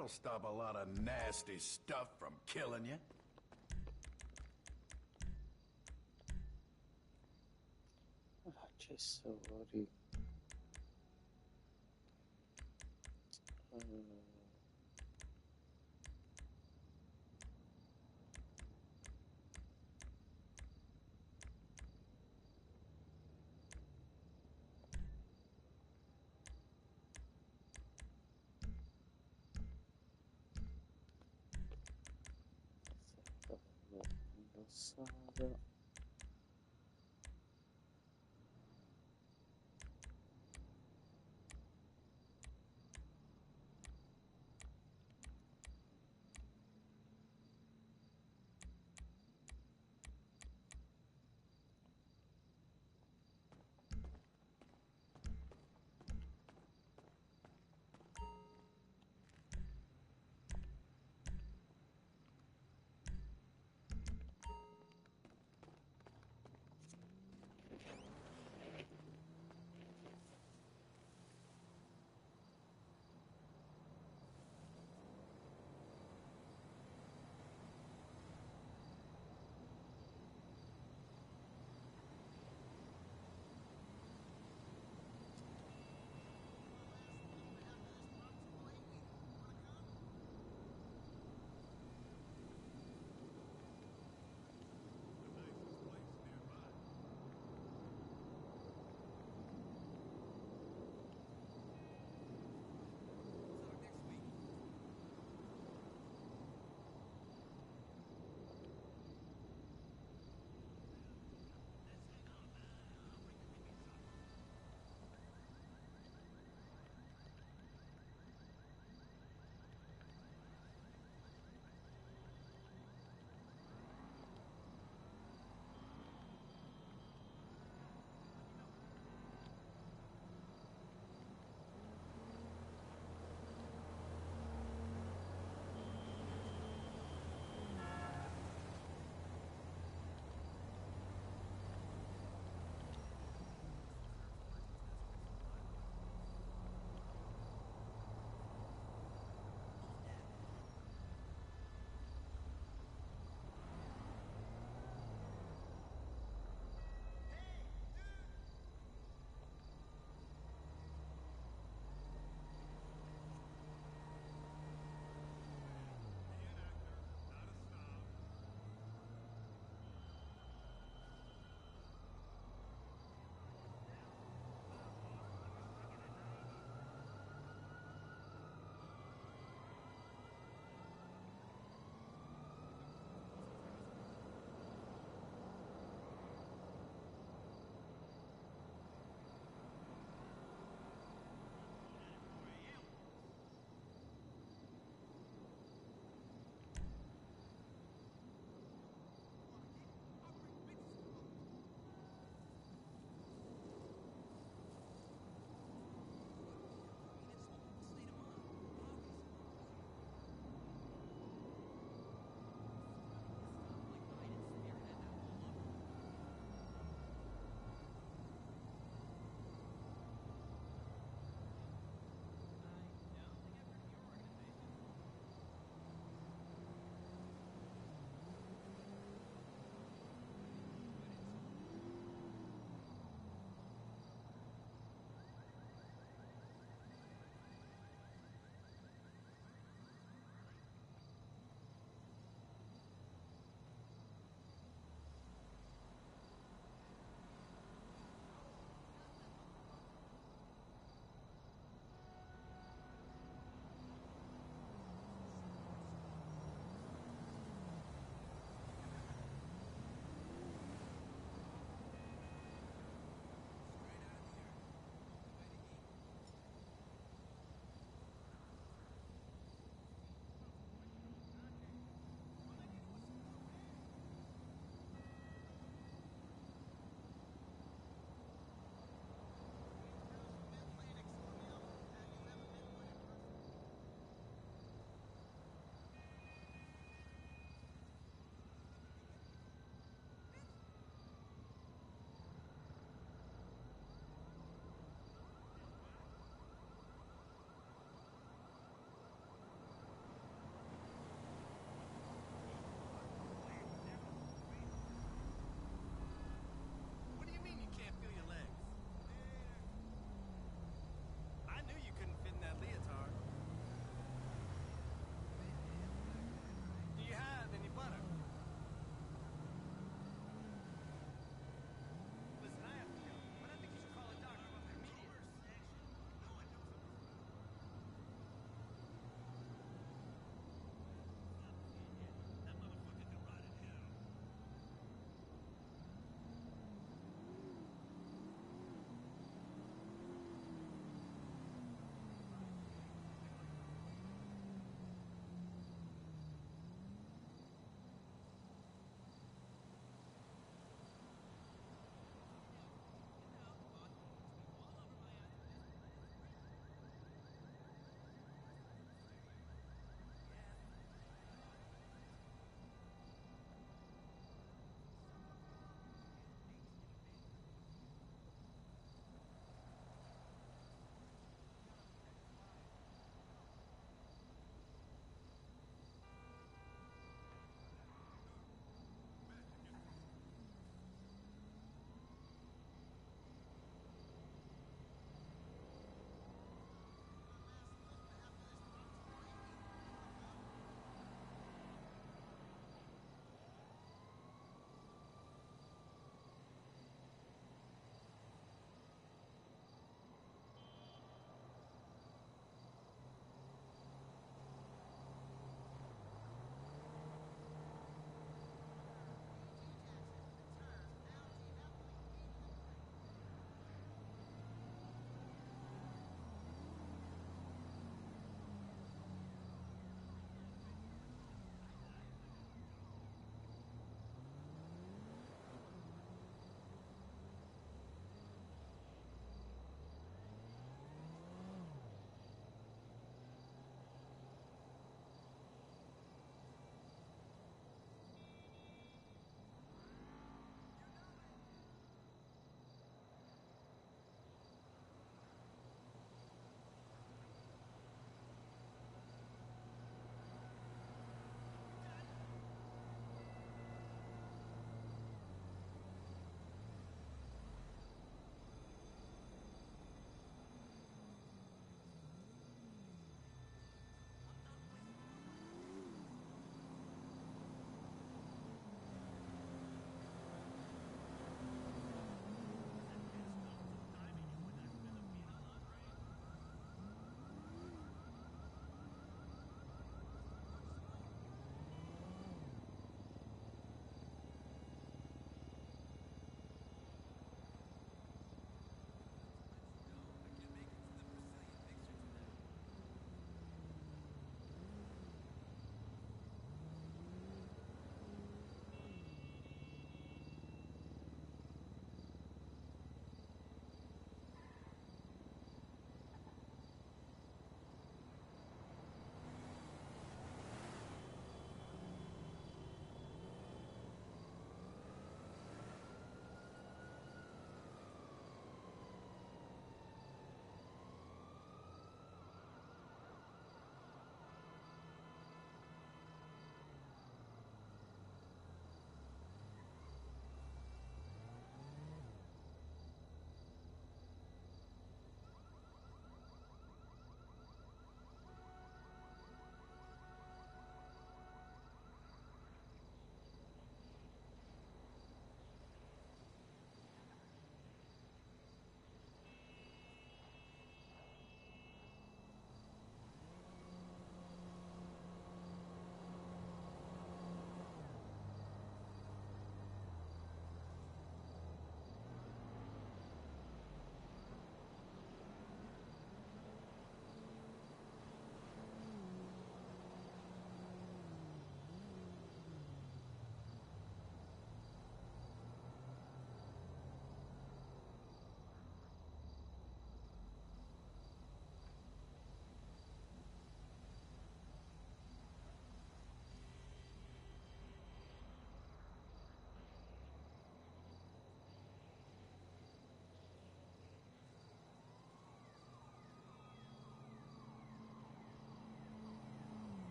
That'll stop a lot of nasty stuff from killing you. Accessori. Indossare.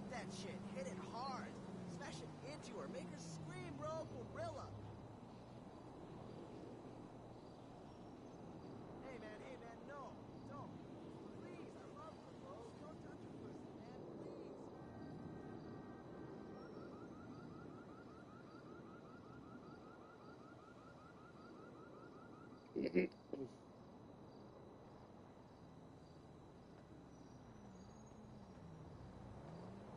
Hit that shit. Hit it hard. Smash it into her. Make her scream, bro. Gorilla. Hey, man. No. Don't. Please. I love her, bro. Don't touch her pussy, man. Mhm.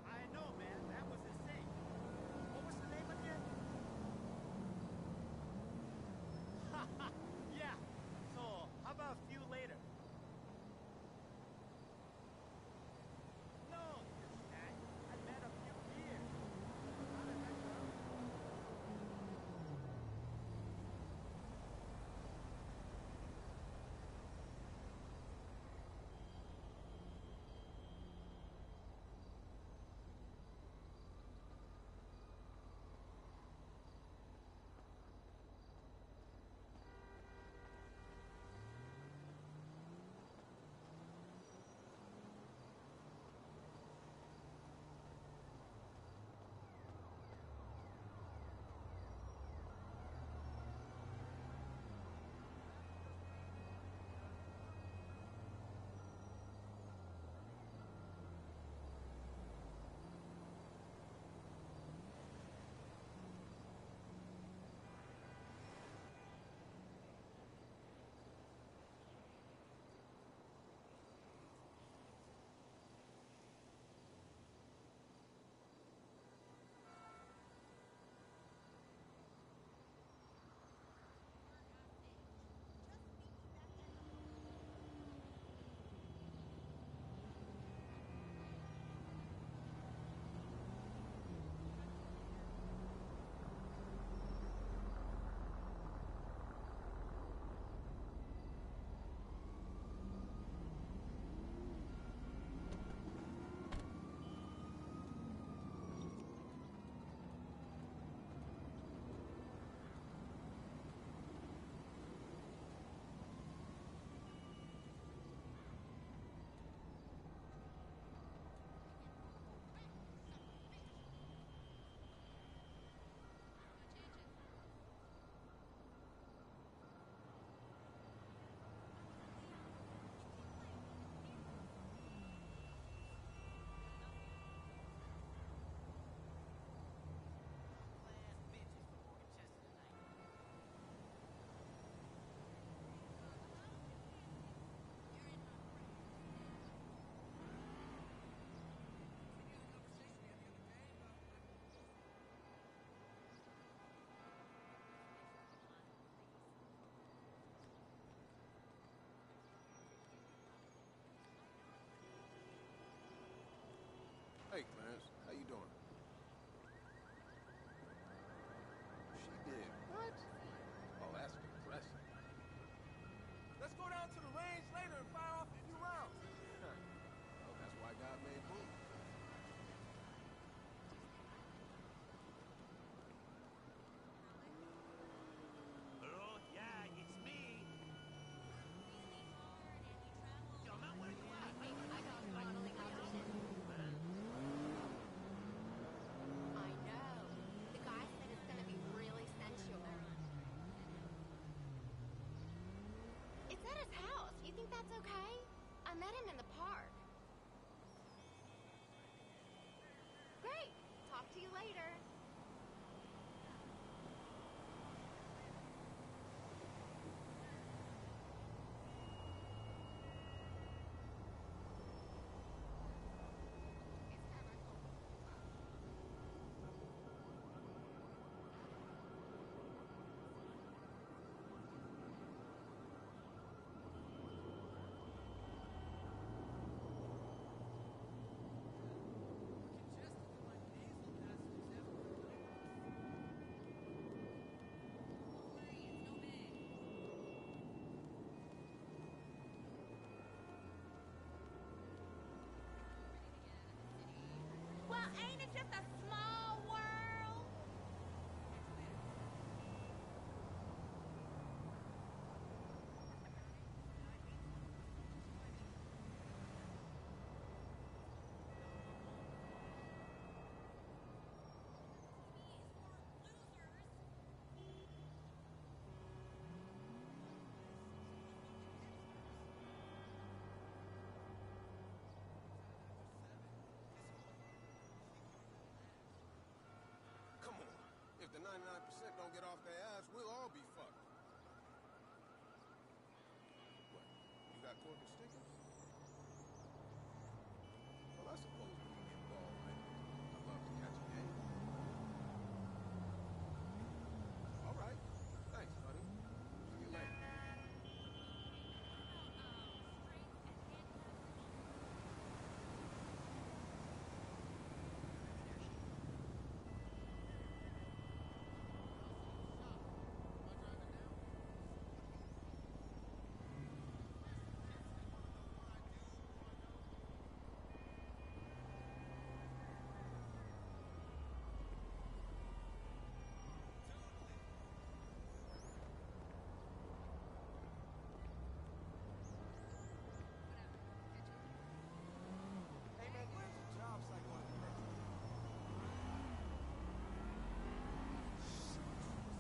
I know, man. That was insane. What was the name again? Yeah. So, how about a few later? No, man. I met a few years. How did I go? Hey, Clarence. How you doing? She did what? Oh, that's impressive. Let's go down to the range later and fire off a few rounds. Well, that's why God made moves. Hello? Yeah, it's me. Yo, man, where you at? Wait, I got modeling options. I know. The guy said it's gonna be really sensual. It's at his house. You think that's okay? I met him in the park. Great. Talk to you later. don't get off their ass, we'll all be fucked. What? You got corporate stickers? Well, I suppose we can get ball right. I'd love to catch a game. All right. Thanks, buddy. See you later. Hey man, where's the job site going to be next week?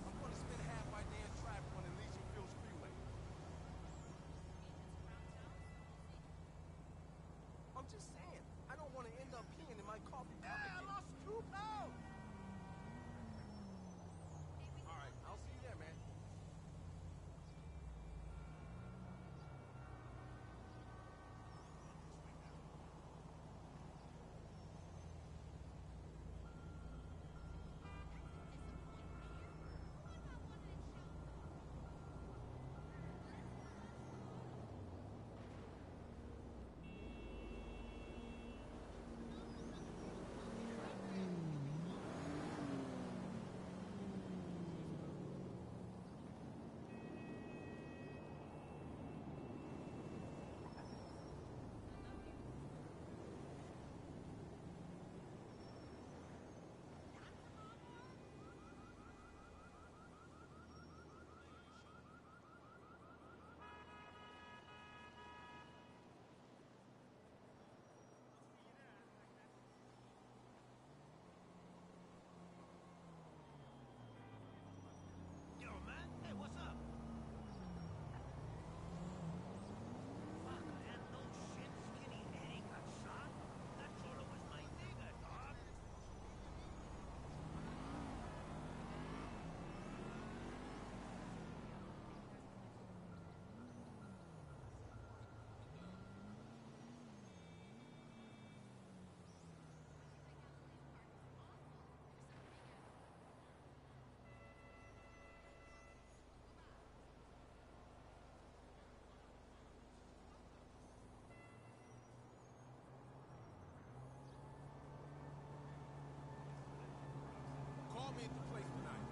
I'm going to spend half my day in traffic on Elysian Fields Freeway. I'm just saying, I don't want to end up peeing in my coffee cup. Hey, I lost 2 pounds! All right, I'll see you there, man. Yo, man. Hey, what's up? Fuck, man. No shit. Skinny Eddie got shot. That sort of was my nigga, dog. Call me at the place tonight.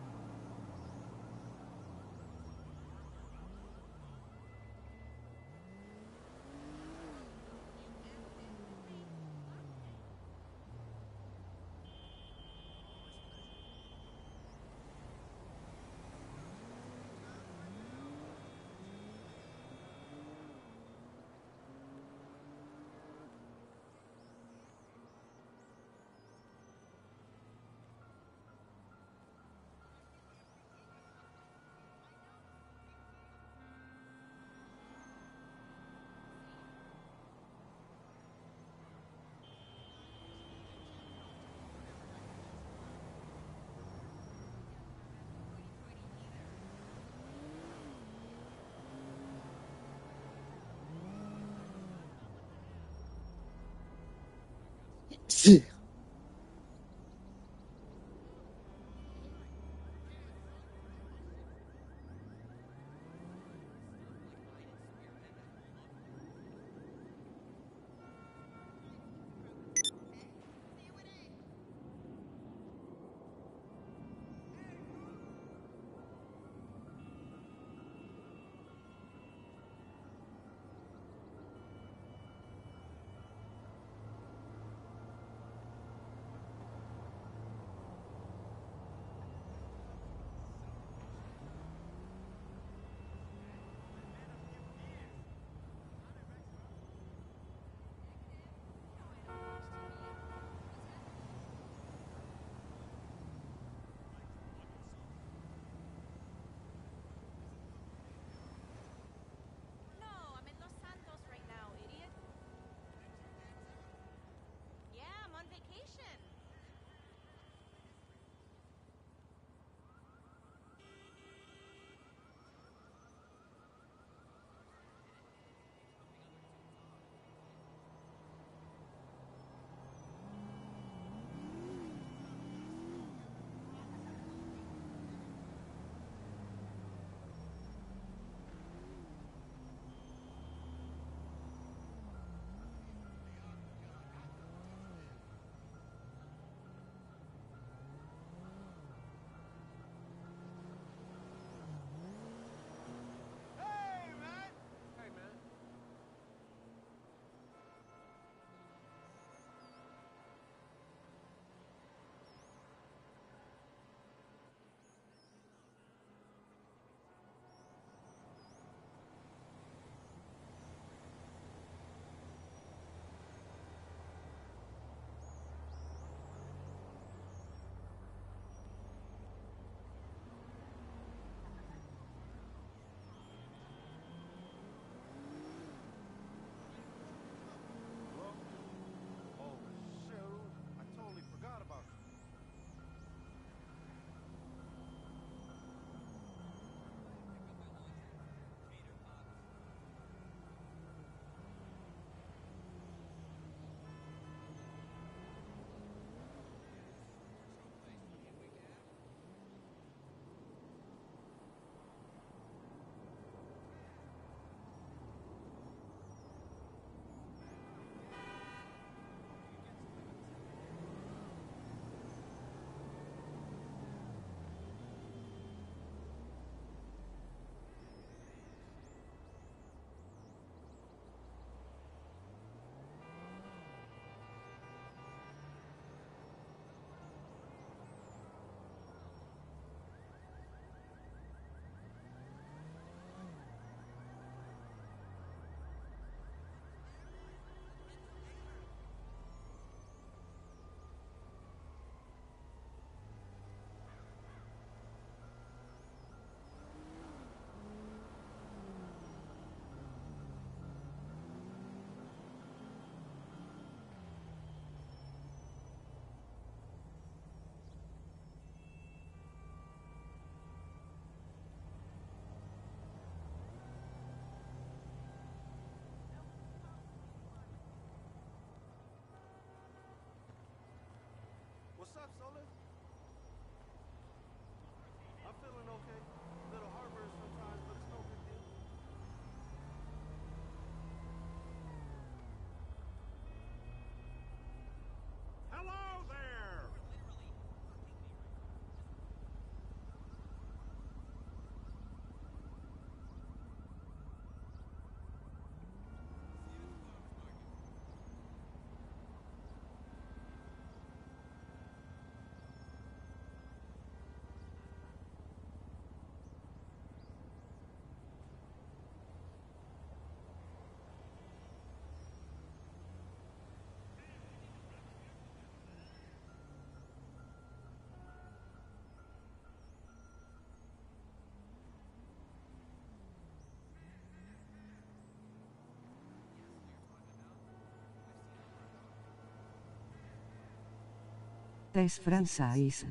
Tess Franchise.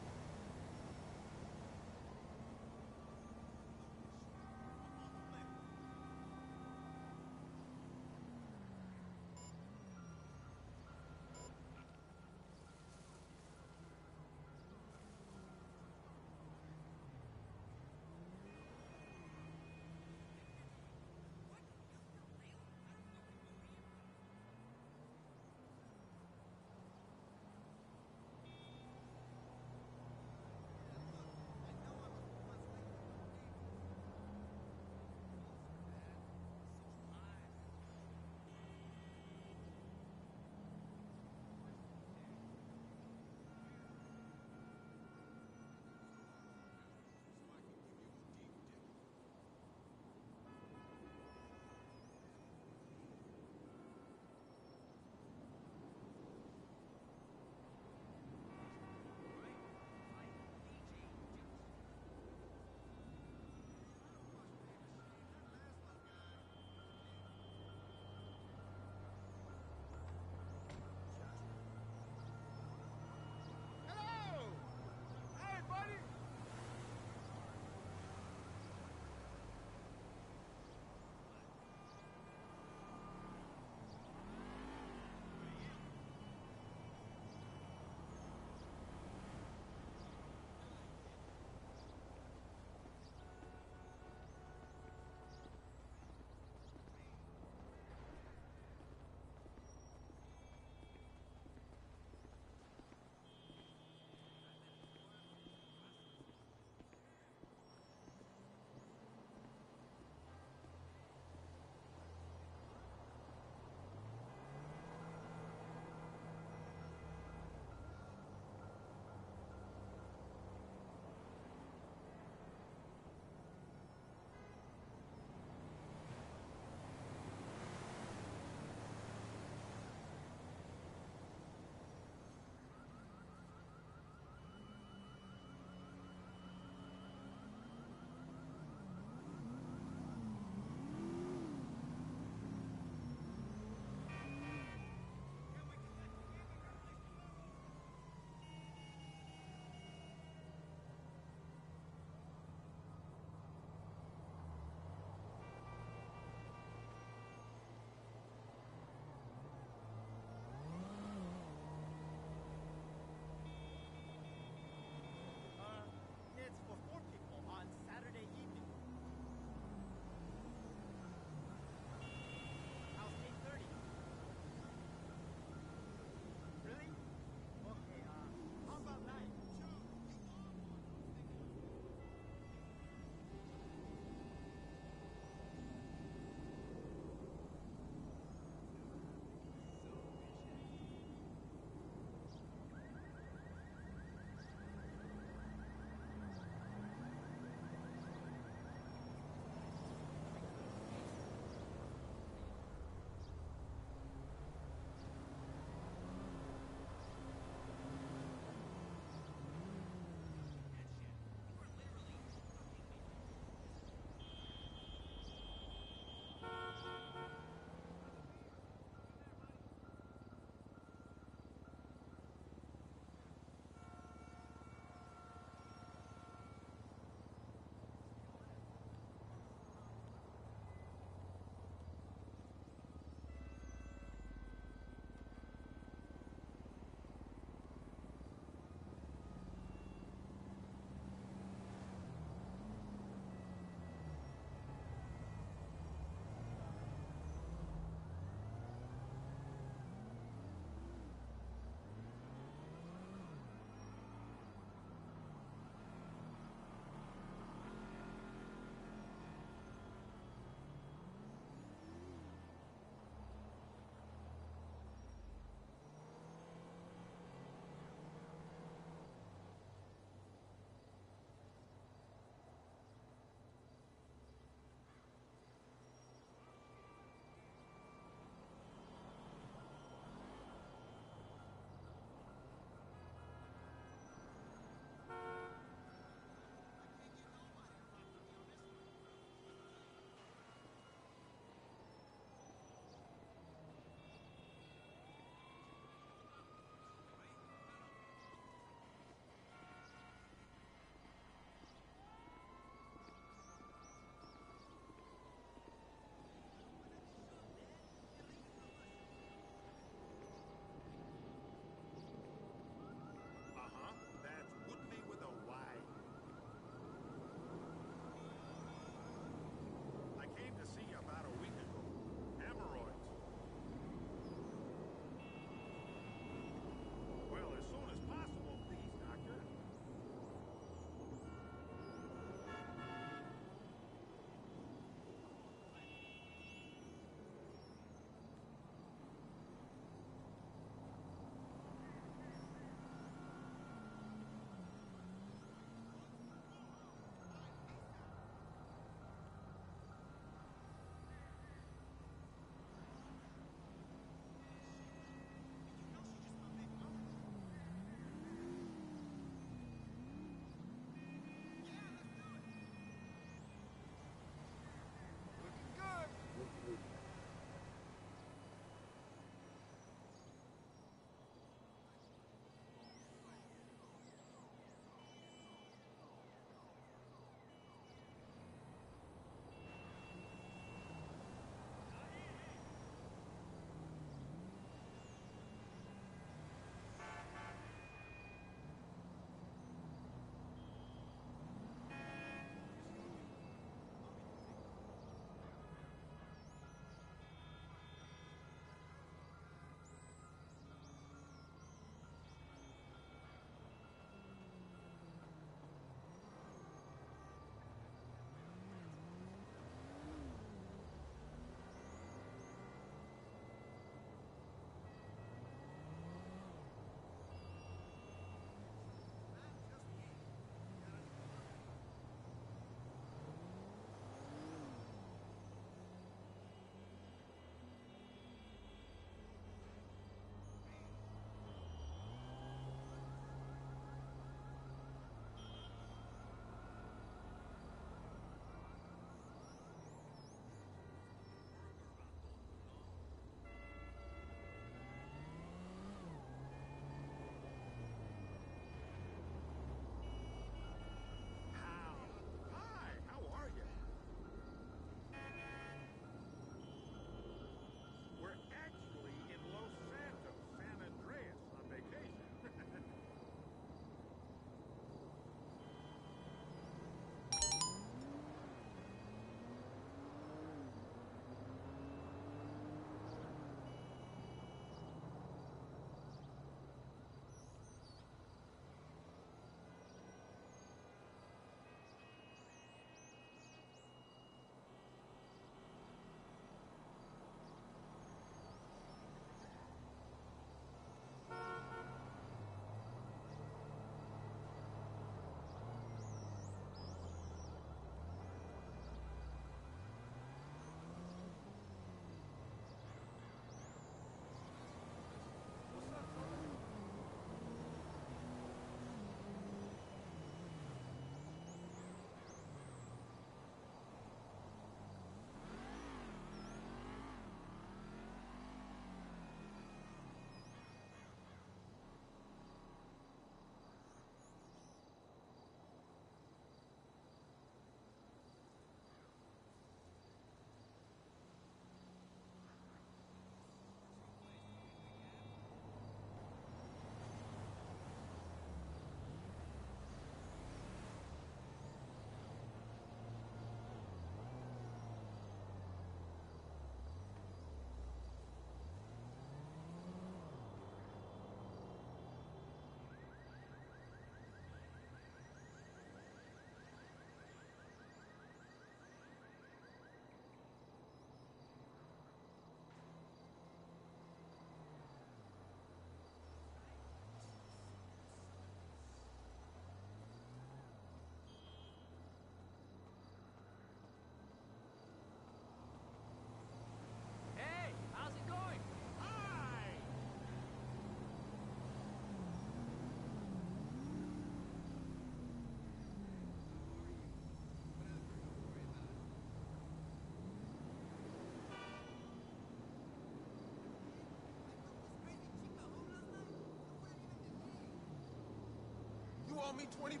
owe me $20.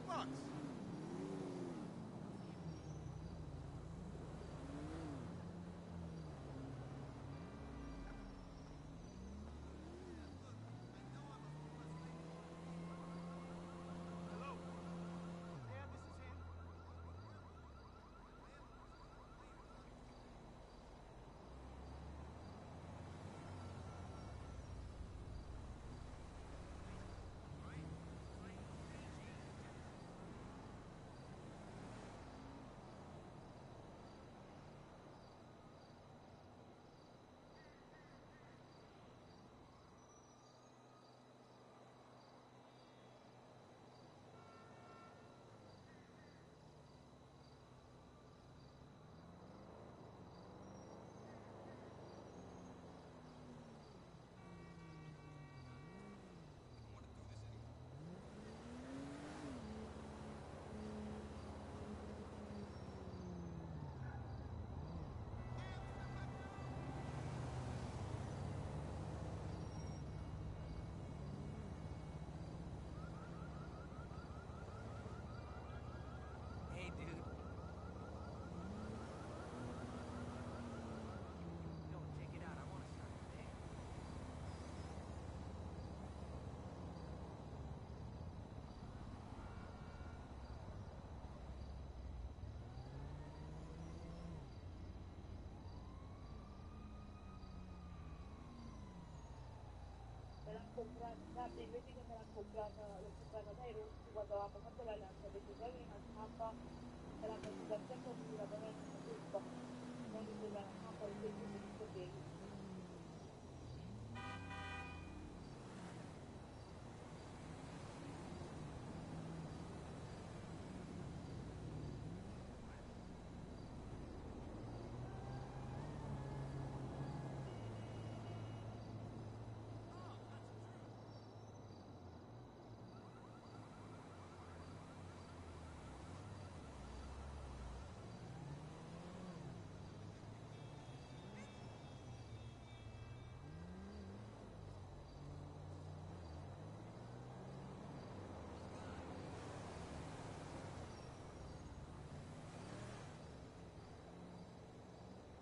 Hello? Yeah, this is him. Hey, dude. Yo, check it out. I want to start a band. Me l'han comprat, saps? Invece che me l'ho comprata dai rossi quando avevamo fatto la lancia, perché poi viene a stampa e l'hanno messo sempre dura, però non tutto. Non mi sembra la stampa perché è tutto bene.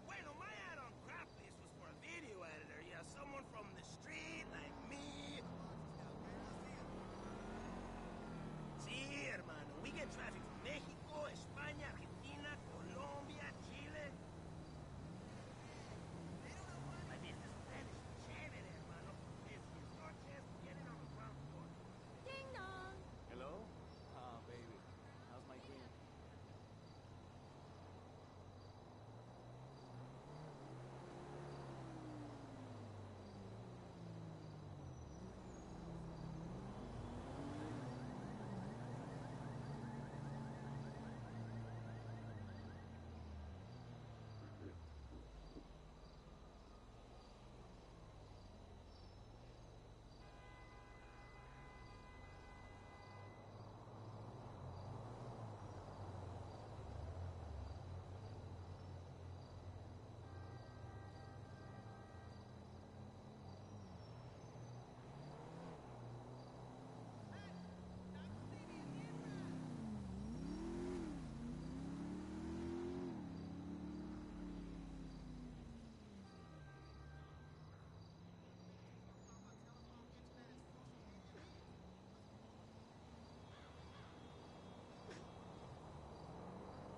Bueno, my ad on Crapless was for a video editor. Yeah, someone from the street like me. Sí, hermano. We get traffic from México, España, Argentina, Colombia, Chile. My business plan is chévere, hermano. Business noches, getting on the ground floor. Ding dong! Hello? Ah, baby. How's my queen?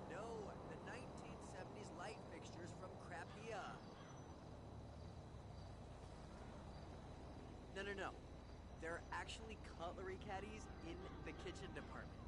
No, the 1970s light fixtures from Crapia. No. They're actually cutlery caddies in the kitchen department.